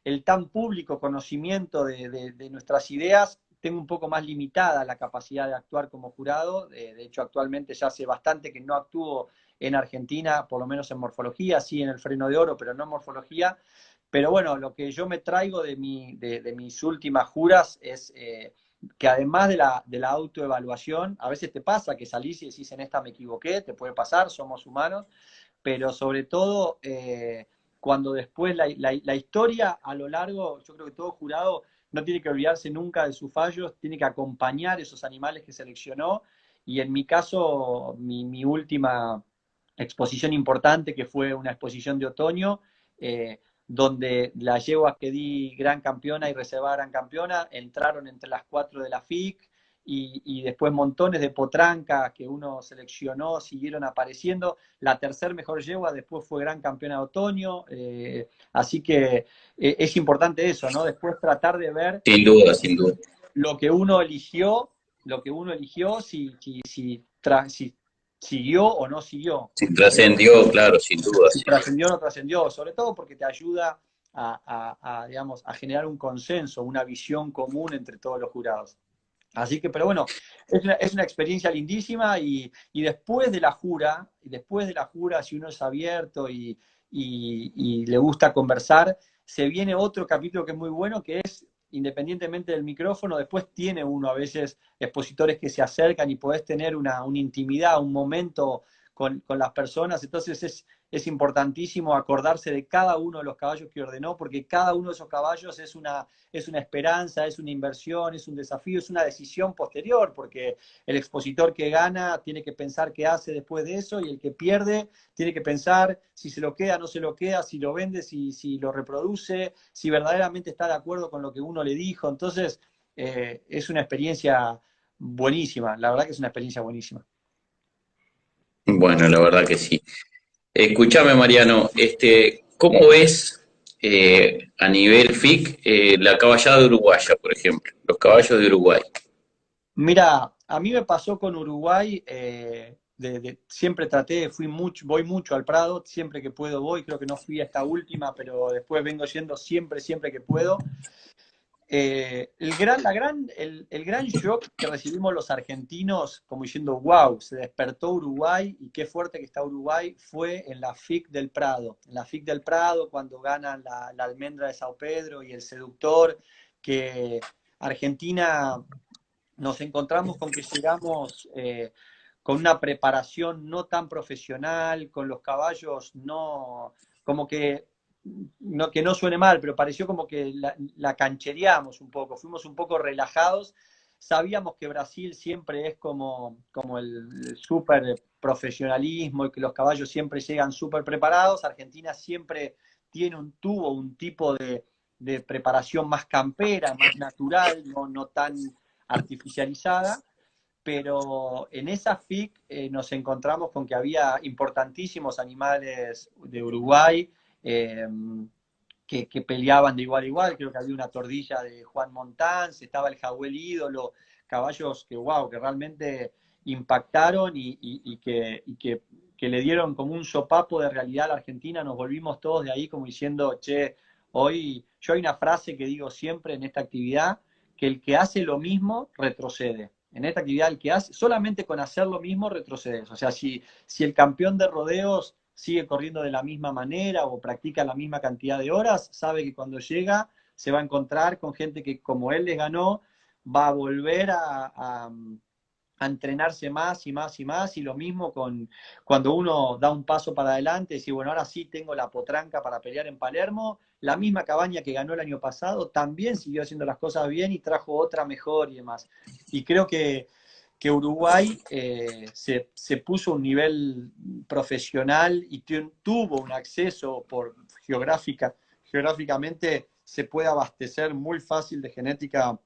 el tan público conocimiento de nuestras ideas, tengo un poco más limitada la capacidad de actuar como jurado. De hecho, actualmente ya hace bastante que no actúo en Argentina, por lo menos en morfología, sí en el freno de oro, pero no en morfología. Pero bueno, lo que yo me traigo de mis últimas juras es que además de la autoevaluación, a veces te pasa que salís y decís en esta me equivoqué, te puede pasar, somos humanos, pero sobre todo cuando después la historia a lo largo, yo creo que todo jurado no tiene que olvidarse nunca de sus fallos, tiene que acompañar esos animales que seleccionó, y en mi caso, mi última exposición importante, que fue una exposición de otoño, donde las yeguas que di gran campeona y reservada gran campeona entraron entre las 4 de la FIC, y después montones de potrancas que uno seleccionó siguieron apareciendo. La tercer mejor yegua después fue gran campeona de otoño, así que es importante eso, ¿no? Después tratar de ver Sin duda, sin duda. lo que uno eligió, si siguió o no siguió, Si trascendió, claro, sin duda, si sí. trascendió o no trascendió, sobre todo porque te ayuda digamos, a generar un consenso, una visión común entre todos los jurados. Así que, pero bueno, es una experiencia lindísima, y después de la jura, si uno es abierto y le gusta conversar, se viene otro capítulo que es muy bueno, que es, independientemente del micrófono, después tiene uno a veces expositores que se acercan y podés tener una intimidad, un momento con las personas. Entonces es importantísimo acordarse de cada uno de los caballos que ordenó, porque cada uno de esos caballos es una esperanza, es una inversión, es un desafío, es una decisión posterior, porque el expositor que gana tiene que pensar qué hace después de eso, y el que pierde tiene que pensar si se lo queda, no se lo queda, si lo vende, si lo reproduce, si verdaderamente está de acuerdo con lo que uno le dijo. Entonces, es una experiencia buenísima, la verdad que es una experiencia buenísima. Bueno, la verdad que sí. Escúchame, Mariano, ¿cómo ves a nivel FIC la caballada uruguaya, por ejemplo, los caballos de Uruguay? Mira, a mí me pasó con Uruguay, siempre voy mucho al Prado, siempre que puedo voy, creo que no fui a esta última, pero después vengo yendo siempre que puedo. El gran shock que recibimos los argentinos, como diciendo, wow, se despertó Uruguay y qué fuerte que está Uruguay, fue en la FIC del Prado. En la FIC del Prado, cuando ganan la Almendra de Sao Pedro y el Seductor, que Argentina nos encontramos con que llegamos con una preparación no tan profesional, con los caballos no, como que no suene mal, pero pareció como que la canchereamos un poco, fuimos un poco relajados. Sabíamos que Brasil siempre es como el súper profesionalismo y que los caballos siempre llegan súper preparados. Argentina siempre tuvo un tipo de preparación más campera, más natural, no tan artificializada, pero en esa FIC nos encontramos con que había importantísimos animales de Uruguay eh, que peleaban de igual a igual. Creo que había una tordilla de Juan Montans, estaba el Jahuel Ídolo, caballos que, wow, que realmente impactaron que le dieron como un sopapo de realidad a la Argentina. Nos volvimos todos de ahí como diciendo, che, hoy, yo hay una frase que digo siempre en esta actividad, que el que hace lo mismo retrocede. en esta actividad el que hace, solamente con hacer lo mismo retrocedes. O sea, si el campeón de rodeos sigue corriendo de la misma manera o practica la misma cantidad de horas, sabe que cuando llega se va a encontrar con gente que como él les ganó, va a volver a entrenarse más y más y más, y lo mismo con cuando uno da un paso para adelante y dice, bueno, ahora sí tengo la potranca para pelear en Palermo, la misma Cabaña que ganó el año pasado también siguió haciendo las cosas bien y trajo otra mejor y demás. Y creo que Uruguay se puso a un nivel profesional y tuvo un acceso geográficamente se puede abastecer muy fácil de genética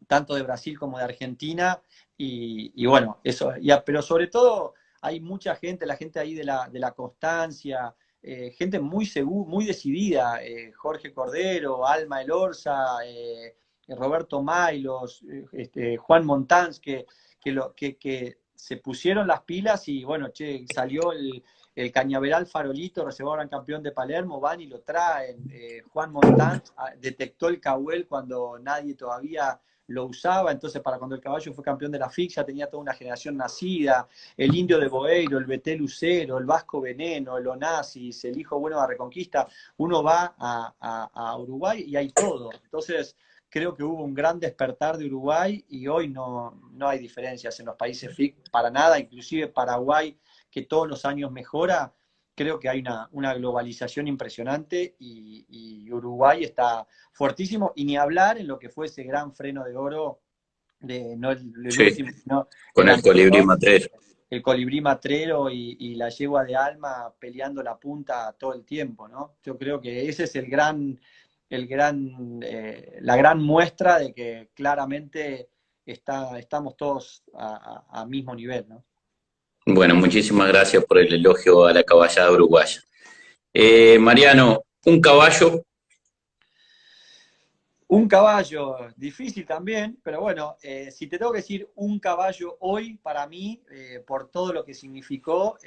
tanto de Brasil como de Argentina, y bueno, eso, pero sobre todo hay mucha gente, la gente ahí de la constancia, gente muy muy decidida, Jorge Cordero, Alma Elorza, Roberto Mailos, Juan Montanz, que se pusieron las pilas y bueno, che, salió el Cañaveral Farolito, reservado gran campeón de Palermo, van y lo traen. Juan Montanz detectó el Cahuel cuando nadie todavía lo usaba, entonces para cuando el caballo fue campeón de la FIC ya tenía toda una generación nacida, el Indio de Boeiro, el Beté Lucero, el Vasco Veneno, el Onassis, el hijo bueno de la Reconquista, uno va a Uruguay y hay todo. Entonces creo que hubo un gran despertar de Uruguay y hoy no hay diferencias en los países FIC para nada, inclusive Paraguay, que todos los años mejora, creo que hay una globalización impresionante y Uruguay está fuertísimo, y ni hablar en lo que fue ese gran freno de oro, no el Sí, último, sino con el el colibrí anterior, matrero. el colibrí matrero y la yegua de Alma peleando la punta todo el tiempo, ¿no? Yo creo que ese es la gran muestra de que claramente estamos todos a mismo nivel, ¿no? Bueno, muchísimas gracias por el elogio a la caballada uruguaya. Mariano, un caballo. Un caballo, difícil también, pero bueno, si te tengo que decir un caballo hoy, para mí, por todo lo que significó,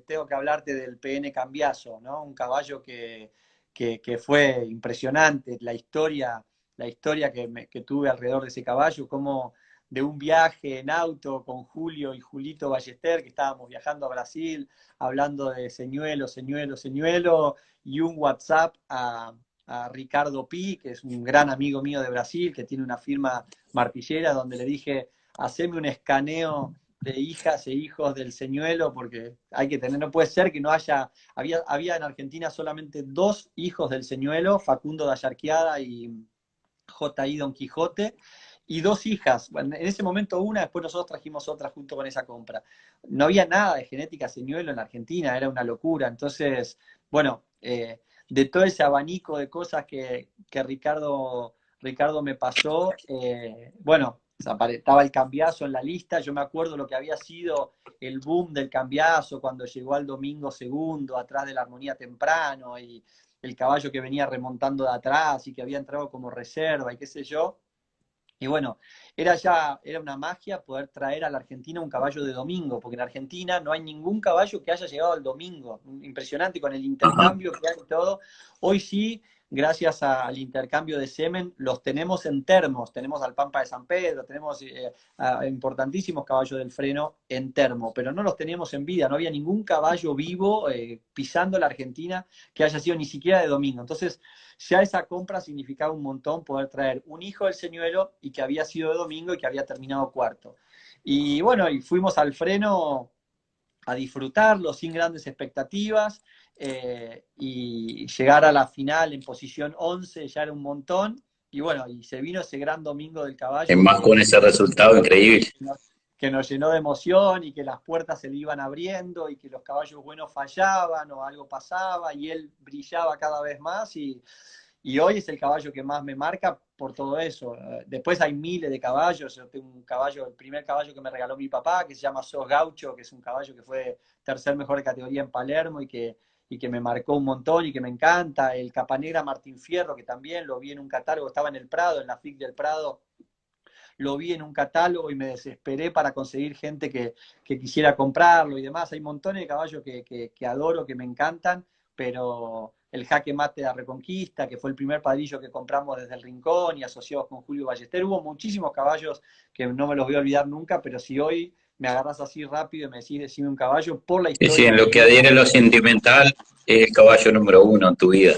tengo que hablarte del PN Cambiaso, ¿no? Un caballo que fue impresionante, la historia que tuve alrededor de ese caballo, como de un viaje en auto con Julio y Julito Ballester, que estábamos viajando a Brasil, hablando de señuelo, señuelo, señuelo, y un WhatsApp a Ricardo Pi, que es un gran amigo mío de Brasil, que tiene una firma martillera, donde le dije, haceme un escaneo de hijas e hijos del señuelo, porque hay que tener, no puede ser que no había en Argentina solamente dos hijos del señuelo, Facundo de Ayarquiada y J.I. Don Quijote, y dos hijas. Bueno, en ese momento una, después nosotros trajimos otra junto con esa compra. No había nada de genética señuelo en la Argentina, era una locura. Entonces, bueno, de todo ese abanico de cosas que Ricardo me pasó, bueno, estaba el cambiazo en la lista, yo me acuerdo lo que había sido el boom del cambiazo cuando llegó al domingo segundo, atrás de la armonía temprano, y el caballo que venía remontando de atrás y que había entrado como reserva y qué sé yo. Y bueno, era una magia poder traer a la Argentina un caballo de domingo, porque en Argentina no hay ningún caballo que haya llegado al domingo. Impresionante con el Ajá. intercambio que hay y todo. Hoy sí, gracias al intercambio de semen, los tenemos en termos. Tenemos al Pampa de San Pedro, tenemos importantísimos caballos del freno en termo, pero no los teníamos en vida. No había ningún caballo vivo pisando la Argentina que haya sido ni siquiera de domingo. Entonces, ya esa compra significaba un montón poder traer un hijo del señuelo y que había sido de domingo y que había terminado cuarto. Y bueno, y fuimos al freno a disfrutarlo sin grandes expectativas, y llegar a la final en posición 11 ya era un montón. Y bueno, y se vino ese gran domingo del Es caballo más con ese resultado increíble. que nos llenó de emoción y que las puertas se le iban abriendo y que los caballos buenos fallaban o algo pasaba y él brillaba cada vez más, y hoy es el caballo que más me marca por todo eso. Después hay miles de caballos. Yo tengo un caballo, el primer caballo que me regaló mi papá, que se llama Sos Gaucho, que es un caballo que fue tercer mejor de categoría en Palermo y que me marcó un montón y que me encanta. El Capanegra Martín Fierro, que también lo vi en un catálogo, estaba en el Prado, en la FIC del Prado, lo vi en un catálogo y me desesperé para conseguir gente que quisiera comprarlo y demás. Hay montones de caballos que adoro, que me encantan, el Jaque Mate de la Reconquista, que fue el primer padrillo que compramos desde el Rincón y asociados con Julio Ballester. Hubo muchísimos caballos que no me los voy a olvidar nunca, pero si hoy me agarras así rápido y me decís, decime un caballo, por la Sí, sí, historia en que lo que tiene. adhiere a lo sentimental, es el caballo número uno en tu vida.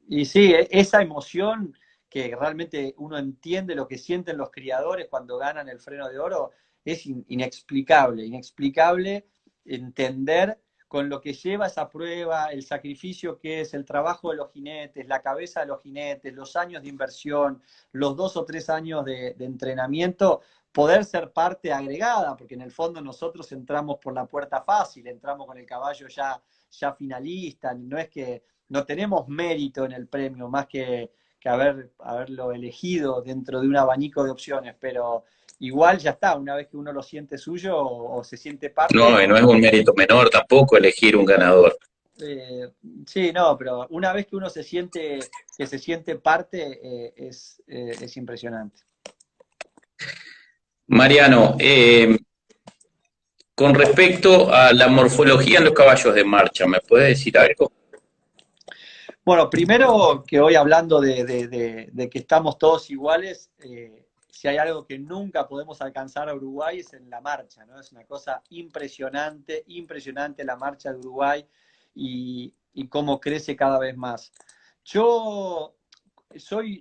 Y sí, esa emoción que realmente uno entiende lo que sienten los criadores cuando ganan el Freno de Oro es inexplicable, inexplicable entender con lo que lleva esa prueba, el sacrificio que es, el trabajo de los jinetes, la cabeza de los jinetes, los años de inversión, los 2 o 3 años de entrenamiento, poder ser parte agregada, porque en el fondo nosotros entramos por la puerta fácil, entramos con el caballo ya finalista, no es que no tenemos mérito en el premio, más que haberlo elegido dentro de un abanico de opciones, pero igual ya está, una vez que uno lo siente suyo o se siente No, parte, y no es un mérito menor tampoco elegir un ganador. eh, sí, no, pero una vez que uno que se siente parte, es impresionante. Mariano, con respecto a la morfología en los caballos de marcha, ¿me puedes decir algo? Bueno, primero que hoy hablando de que estamos todos iguales, si hay algo que nunca podemos alcanzar a Uruguay es en la marcha, ¿no? Es una cosa impresionante, impresionante la marcha de Uruguay y cómo crece cada vez más. Yo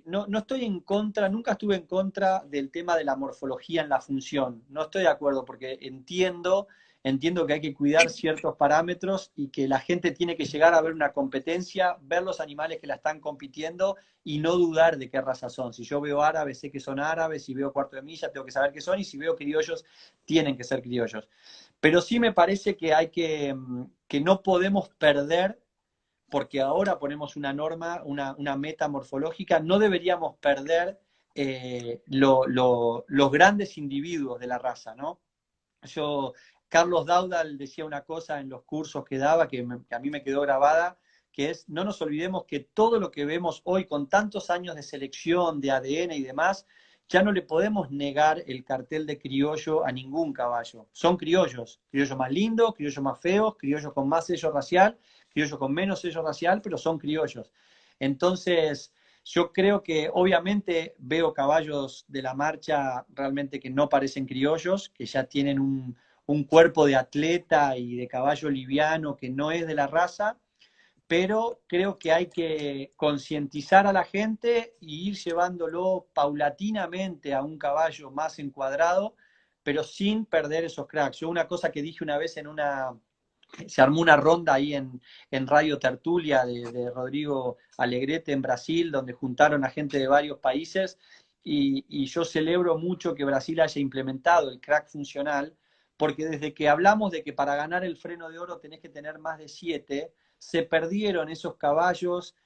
no estoy en contra, nunca estuve en contra del tema de la morfología en la función. No estoy de acuerdo porque entiendo que hay que cuidar ciertos parámetros y que la gente tiene que llegar a ver una competencia, ver los animales que la están compitiendo y no dudar de qué raza son. Si yo veo árabes, sé que son árabes, si veo cuarto de milla, tengo que saber qué son, y si veo criollos, tienen que ser criollos. Pero sí me parece que que no podemos perder, porque ahora ponemos una norma, una meta morfológica, no deberíamos perder los grandes individuos de la raza, ¿no? Yo, Carlos Daudal decía una cosa en los cursos que daba que a mí me quedó grabada, que es, no nos olvidemos que todo lo que vemos hoy con tantos años de selección, de ADN y demás, ya no le podemos negar el cartel de criollo a ningún caballo. Son criollos, criollos más lindos, criollos más feos, criollos con más sello racial, criollos con menos sello racial, pero son criollos. Entonces, yo creo que obviamente veo caballos de la marcha realmente que no parecen criollos, que ya tienen un cuerpo de atleta y de caballo liviano que no es de la raza, pero creo que hay que concientizar a la gente y ir llevándolo paulatinamente a un caballo más encuadrado, pero sin perder esos cracks. Yo una cosa que dije una vez se armó una ronda ahí en Radio Tertulia Rodrigo Alegrete en Brasil, donde juntaron a gente de varios países, y yo celebro mucho que Brasil haya implementado el crack funcional, porque desde que hablamos de que para ganar el Freno de Oro tenés que tener más de 7, se perdieron esos caballos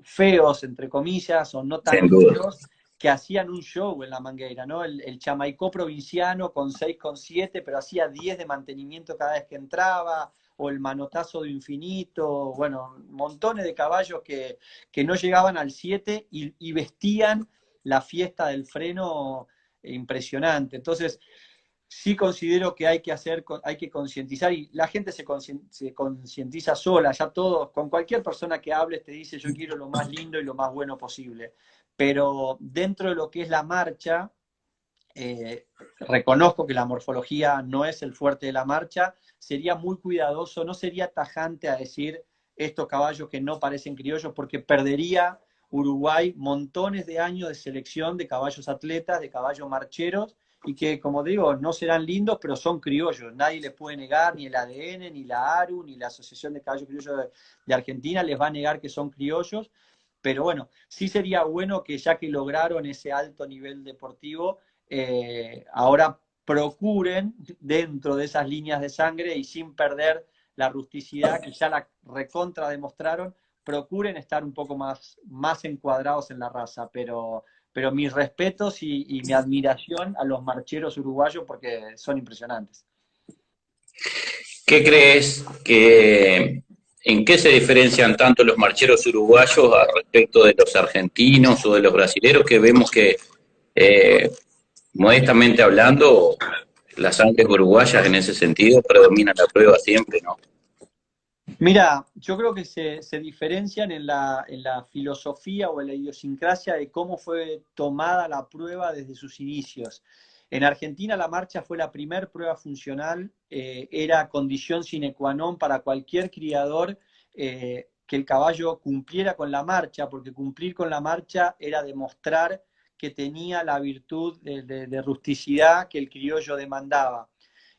feos, entre comillas, o no tan Sin duda. lindos, que hacían un show en la mangueira, ¿no? El chamaicó provinciano con 6,7, pero hacía 10 de mantenimiento cada vez que entraba, o el manotazo de infinito, bueno, montones de caballos que no llegaban al 7 y vestían la fiesta del freno impresionante. Entonces, sí considero que hay que concientizar, y la gente se concientiza sola, ya todos, con cualquier persona que hables te dice yo quiero lo más lindo y lo más bueno posible, pero dentro de lo que es la marcha, reconozco que la morfología no es el fuerte de la marcha, sería muy cuidadoso, no sería tajante a decir estos caballos que no parecen criollos, porque perdería Uruguay montones de años de selección de caballos atletas, de caballos marcheros, y que, como digo, no serán lindos, pero son criollos. Nadie les puede negar, ni el ADN, ni la ARU, ni la Asociación de Caballos Criollos de Argentina les va a negar que son criollos. Pero bueno, sí sería bueno que ya que lograron ese alto nivel deportivo, ahora procuren dentro de esas líneas de sangre y sin perder la rusticidad que ya la recontra demostraron, procuren estar un poco más encuadrados en la raza, pero mis respetos y mi admiración a los marcheros uruguayos porque son impresionantes. ¿Qué crees que en qué se diferencian tanto los marcheros uruguayos a respecto de los argentinos o de los brasileros que vemos que, eh, modestamente hablando, las sangres uruguayas en ese sentido predominan la prueba siempre, ¿no? Mira, yo creo que se diferencian en la filosofía o en la idiosincrasia de cómo fue tomada la prueba desde sus inicios. En Argentina la marcha fue la primer prueba funcional, era condición sine qua non para cualquier criador que el caballo cumpliera con la marcha, porque cumplir con la marcha era demostrar que tenía la virtud de rusticidad que el criollo demandaba.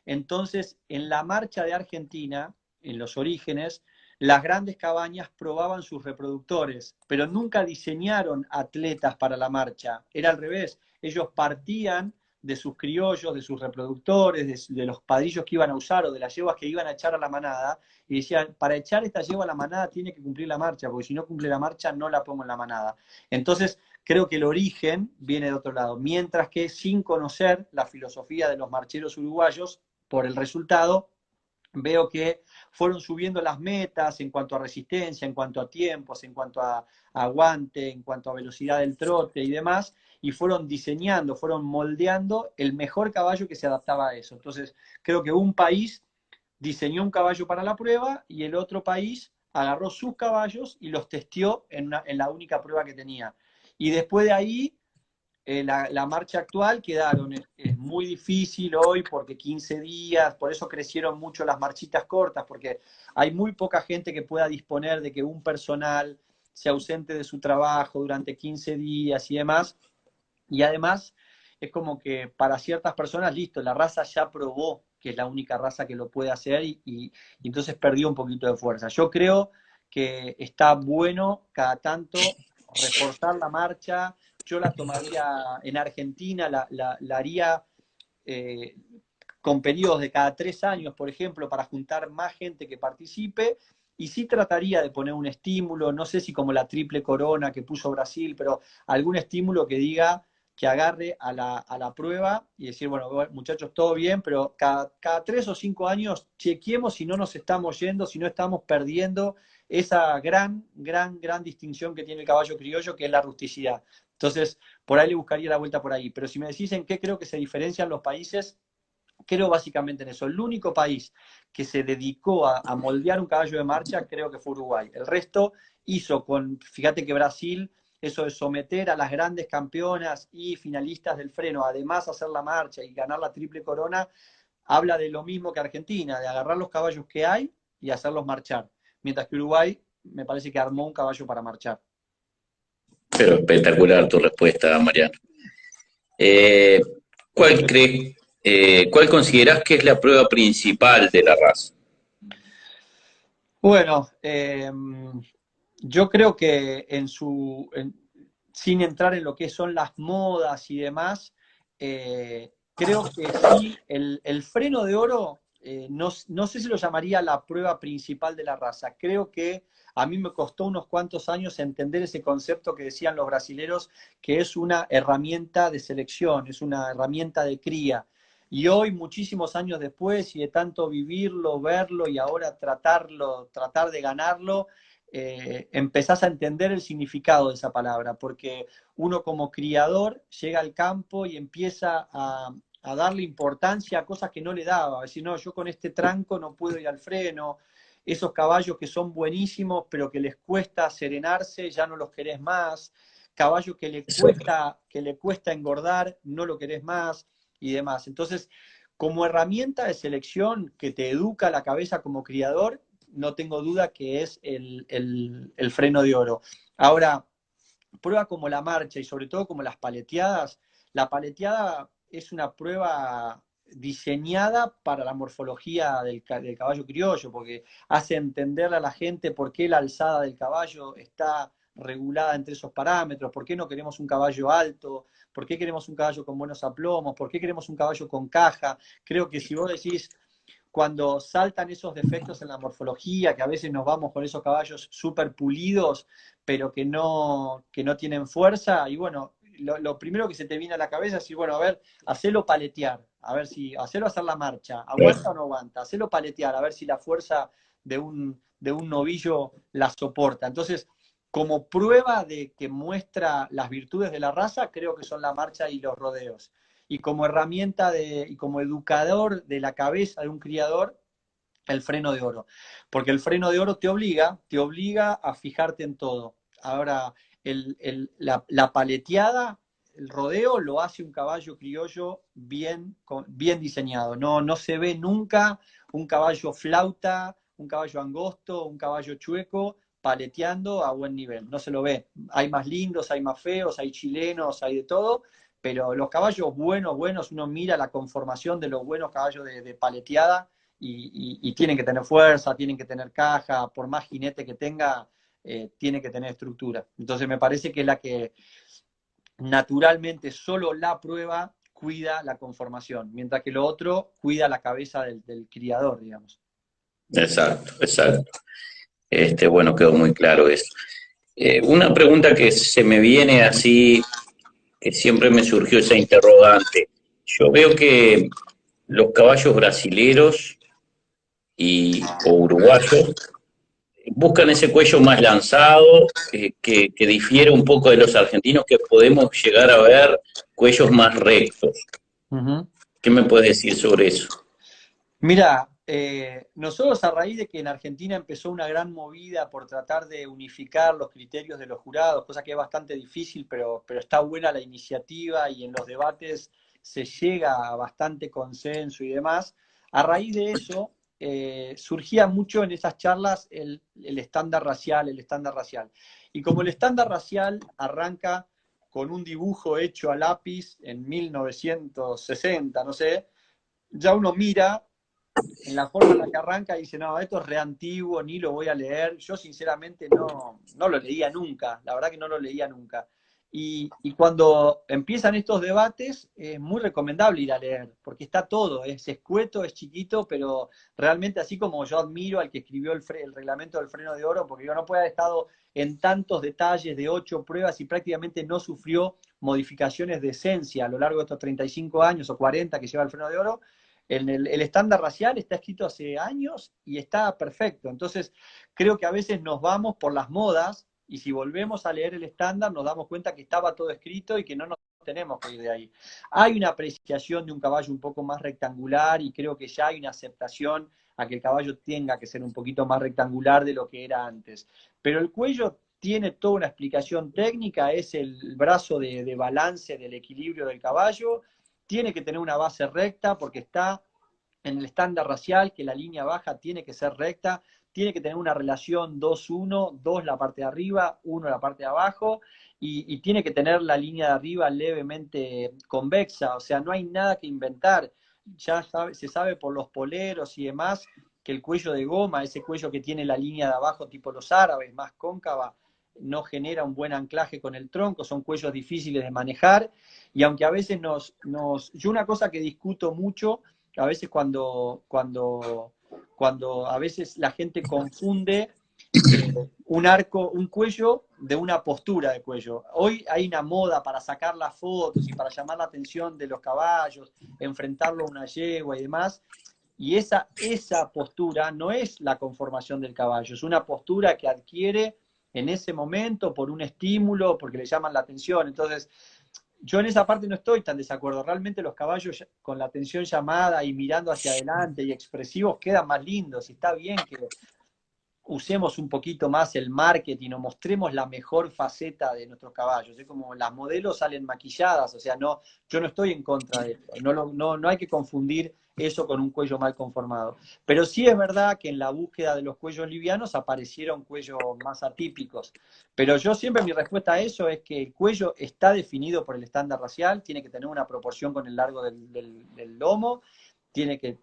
Entonces, en la marcha de Argentina, en los orígenes, las grandes cabañas probaban sus reproductores, pero nunca diseñaron atletas para la marcha. Era al revés. Ellos partían de sus criollos, de sus reproductores, de los padrillos que iban a usar o de las yeguas que iban a echar a la manada, y decían, para echar esta yegua a la manada tiene que cumplir la marcha, porque si no cumple la marcha no la pongo en la manada. Entonces, creo que el origen viene de otro lado, mientras que sin conocer la filosofía de los marcheros uruguayos, por el resultado, veo que fueron subiendo las metas en cuanto a resistencia, en cuanto a tiempos, en cuanto a aguante, en cuanto a velocidad del trote y demás, y fueron diseñando, fueron moldeando el mejor caballo que se adaptaba a eso. Entonces, creo que un país diseñó un caballo para la prueba y el otro país agarró sus caballos y los testeó en la única prueba que tenía. Y después de ahí la marcha actual quedaron, es muy difícil hoy porque 15 días, por eso crecieron mucho las marchitas cortas, porque hay muy poca gente que pueda disponer de que un personal se ausente de su trabajo durante 15 días y demás, y además es como que para ciertas personas, listo, la raza ya probó que es la única raza que lo puede hacer y entonces perdió un poquito de fuerza. Yo creo que está bueno cada tanto reforzar la marcha. Yo la tomaría en Argentina, la haría eh, con periodos de cada 3 años, por ejemplo, para juntar más gente que participe. Y sí trataría de poner un estímulo, no sé si como la triple corona que puso Brasil, pero algún estímulo que diga que agarre a la prueba y decir, bueno, muchachos, todo bien, pero cada 3 o 5 años chequeemos si no nos estamos yendo, si no estamos perdiendo esa gran distinción que tiene el caballo criollo, que es la rusticidad. Entonces, por ahí le buscaría la vuelta por ahí. Pero si me decís en qué creo que se diferencian los países, creo básicamente en eso. El único país que se dedicó a moldear un caballo de marcha creo que fue Uruguay. El resto hizo fíjate que Brasil, eso de someter a las grandes campeonas y finalistas del freno, además hacer la marcha y ganar la triple corona, habla de lo mismo que Argentina, de agarrar los caballos que hay y hacerlos marchar. Mientras que Uruguay me parece que armó un caballo para marchar. Pero espectacular tu respuesta, Mariano. Eh, ¿Cuál crees, cuál considerás que es la prueba principal de la raza? Bueno, yo creo que sin entrar en lo que son las modas y demás, creo que sí, el freno de oro, no sé si lo llamaría la prueba principal de la raza. Creo que a mí me costó unos cuantos años entender ese concepto que decían los brasileros, que es una herramienta de selección, es una herramienta de cría. Y hoy, muchísimos años después, y de tanto vivirlo, verlo y ahora tratar de ganarlo, empezás a entender el significado de esa palabra, porque uno como criador llega al campo y empieza a darle importancia a cosas que no le daba, a decir, no, yo con este tranco no puedo ir al freno, esos caballos que son buenísimos, pero que les cuesta serenarse, ya no los querés más, caballo Eso. que le cuesta engordar, no lo querés más y demás. Entonces, como herramienta de selección que te educa la cabeza como criador, no tengo duda que es el freno de oro. Ahora, prueba como la marcha y sobre todo como las paleteadas, la paleteada es una prueba diseñada para la morfología del caballo criollo, porque hace entender a la gente por qué la alzada del caballo está regulada entre esos parámetros, por qué no queremos un caballo alto, por qué queremos un caballo con buenos aplomos, por qué queremos un caballo con caja. Creo que si vos decís, cuando saltan esos defectos en la morfología, que a veces nos vamos con esos caballos súper pulidos, pero que no tienen fuerza, y bueno, lo primero que se te viene a la cabeza es decir, bueno, a ver, hacelo paletear, a ver si, hacelo hacer la marcha, aguanta o no aguanta, hacelo paletear, a ver si la fuerza de un novillo la soporta. Entonces, como prueba de que muestra las virtudes de la raza, creo que son la marcha y los rodeos. Y como herramienta y como educador de la cabeza de un criador, el freno de oro. Porque el freno de oro te obliga a fijarte en todo. Ahora, la paleteada, el rodeo, lo hace un caballo criollo bien diseñado. No se ve nunca un caballo flauta, un caballo angosto, un caballo chueco, paleteando a buen nivel. No se lo ve. Hay más lindos, hay más feos, hay chilenos, hay de todo, pero los caballos buenos, uno mira la conformación de los buenos caballos de paleteada y tienen que tener fuerza, tienen que tener caja, por más jinete que tenga, tiene que tener estructura. Entonces me parece que es la que naturalmente solo la prueba cuida la conformación, mientras que lo otro cuida la cabeza del criador, digamos. Exacto, exacto. Bueno, quedó muy claro eso. Una pregunta que se me viene así, que siempre me surgió esa interrogante. Yo veo que los caballos brasileros o uruguayos buscan ese cuello más lanzado, que difiere un poco de los argentinos, que podemos llegar a ver cuellos más rectos. Ujú. ¿Qué me puedes decir sobre eso? Mira, nosotros a raíz de que en Argentina empezó una gran movida por tratar de unificar los criterios de los jurados, cosa que es bastante difícil, pero está buena la iniciativa y en los debates se llega a bastante consenso y demás, a raíz de eso surgía mucho en esas charlas el estándar racial, el estándar racial. Y como el estándar racial arranca con un dibujo hecho a lápiz en 1960, no sé, ya uno mira en la forma en la que arranca y dice, no, esto es re antiguo, ni lo voy a leer. Yo sinceramente no lo leía nunca, la verdad que no lo leía nunca. Y cuando empiezan estos debates, es muy recomendable ir a leer, porque está todo, es escueto, es chiquito, pero realmente así como yo admiro al que escribió el reglamento del freno de oro, porque yo no puede haber estado en tantos detalles de 8 pruebas y prácticamente no sufrió modificaciones de esencia a lo largo de estos 35 años o 40 que lleva el freno de oro. El estándar racial está escrito hace años y está perfecto. Entonces, creo que a veces nos vamos por las modas y si volvemos a leer el estándar nos damos cuenta que estaba todo escrito y que no nos tenemos que ir de ahí. Hay una apreciación de un caballo un poco más rectangular y creo que ya hay una aceptación a que el caballo tenga que ser un poquito más rectangular de lo que era antes. Pero el cuello tiene toda una explicación técnica, es el brazo de balance del equilibrio del caballo, tiene que tener una base recta porque está en el estándar racial que la línea baja tiene que ser recta, tiene que tener una relación 2-1, 2 la parte de arriba, 1 la parte de abajo, y tiene que tener la línea de arriba levemente convexa, o sea, no hay nada que inventar. Ya se sabe por los poleros y demás que el cuello de goma, ese cuello que tiene la línea de abajo tipo los árabes, más cóncava, no genera un buen anclaje con el tronco, son cuellos difíciles de manejar, y aunque a veces yo una cosa que discuto mucho, a veces cuando a veces la gente confunde un cuello de una postura de cuello. Hoy hay una moda para sacar las fotos y para llamar la atención de los caballos, enfrentarlo a una yegua y demás, y esa postura no es la conformación del caballo, es una postura que adquiere en ese momento por un estímulo, porque le llaman la atención. Entonces, yo en esa parte no estoy tan desacuerdo. Realmente los caballos con la atención llamada y mirando hacia adelante y expresivos quedan más lindos. Y está bien que usemos un poquito más el marketing o mostremos la mejor faceta de nuestros caballos. Es como las modelos salen maquilladas, o sea, yo no estoy en contra de eso. No hay que confundir eso con un cuello mal conformado. Pero sí es verdad que en la búsqueda de los cuellos livianos aparecieron cuellos más atípicos. Pero yo siempre mi respuesta a eso es que el cuello está definido por el estándar racial, tiene que tener una proporción con el largo del lomo,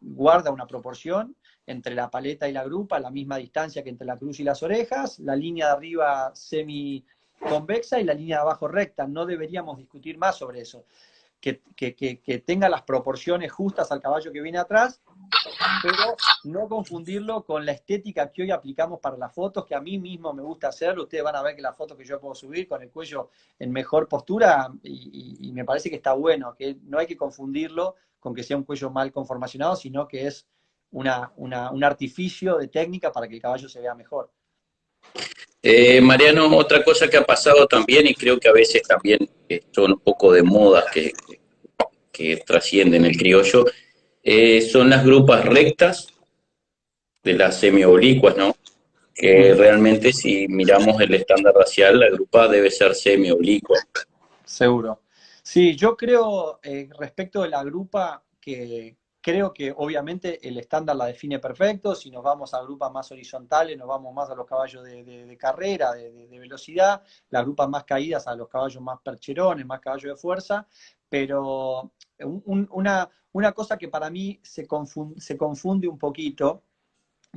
guarda una proporción entre la paleta y la grupa, la misma distancia que entre la cruz y las orejas, la línea de arriba semi-convexa y la línea de abajo recta. No deberíamos discutir más sobre eso. Que tenga las proporciones justas al caballo que viene atrás, pero no confundirlo con la estética que hoy aplicamos para las fotos, que a mí mismo me gusta hacerlo. Ustedes van a ver que la foto que yo puedo subir con el cuello en mejor postura, y me parece que está bueno, que no hay que confundirlo con que sea un cuello mal conformacionado, sino que es un artificio de técnica para que el caballo se vea mejor. Mariano, otra cosa que ha pasado también, y creo que a veces también son un poco de modas que trascienden el criollo, son las grupas rectas de las semioblicuas, ¿no? Que Ujú. realmente si miramos el estándar racial, la grupa debe ser semioblicua. Seguro. Sí, yo creo, respecto de la grupa, que creo que obviamente el estándar la define perfecto. Si nos vamos a grupas más horizontales, nos vamos más a los caballos de carrera, de velocidad, las grupas más caídas a los caballos más percherones, más caballos de fuerza, pero una cosa que para mí se confunde un poquito.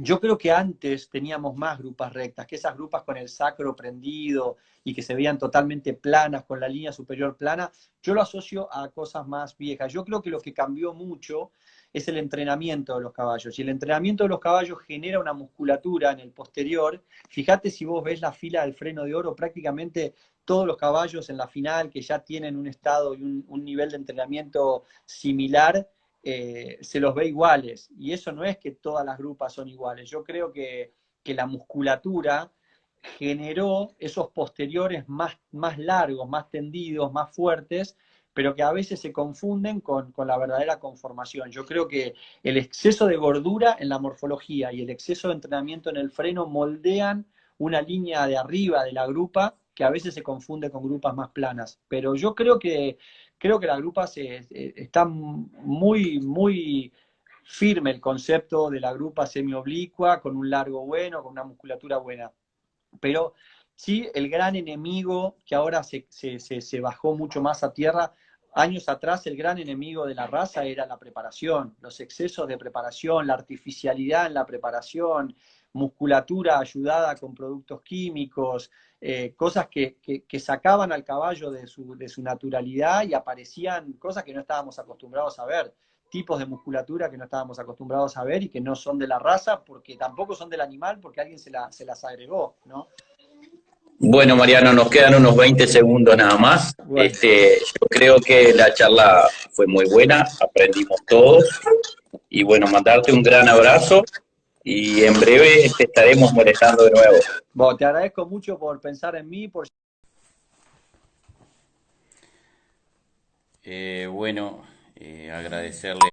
Yo creo que antes teníamos más grupas rectas, que esas grupas con el sacro prendido y que se veían totalmente planas, con la línea superior plana, yo lo asocio a cosas más viejas. Yo creo que lo que cambió mucho es el entrenamiento de los caballos. Y el entrenamiento de los caballos genera una musculatura en el posterior. Fíjate, si vos ves la fila del freno de oro, prácticamente todos los caballos en la final que ya tienen un estado y un nivel de entrenamiento similar, se los ve iguales. Y eso no es que todas las grupas son iguales. Yo creo que la musculatura generó esos posteriores más largos, más tendidos, más fuertes, pero que a veces se confunden con la verdadera conformación. Yo creo que el exceso de gordura en la morfología y el exceso de entrenamiento en el freno moldean una línea de arriba de la grupa que a veces se confunde con grupas más planas. Pero yo creo que la grupa está muy firme el concepto de la grupa semioblicua, con un largo bueno, con una musculatura buena. Pero sí, el gran enemigo que ahora se bajó mucho más a tierra, años atrás el gran enemigo de la raza era la preparación, los excesos de preparación, la artificialidad en la preparación, musculatura ayudada con productos químicos, cosas que sacaban al caballo de su naturalidad y aparecían cosas que no estábamos acostumbrados a ver, tipos de musculatura que no estábamos acostumbrados a ver y que no son de la raza, porque tampoco son del animal, porque alguien se las agregó, ¿no? Bueno, Mariano, nos quedan unos 20 segundos nada más. Bueno, Yo creo que la charla fue muy buena, aprendimos todos y bueno, mandarte un gran abrazo y en breve te estaremos molestando de nuevo. bueno, te agradezco mucho por pensar en mí, por Bueno, agradecerle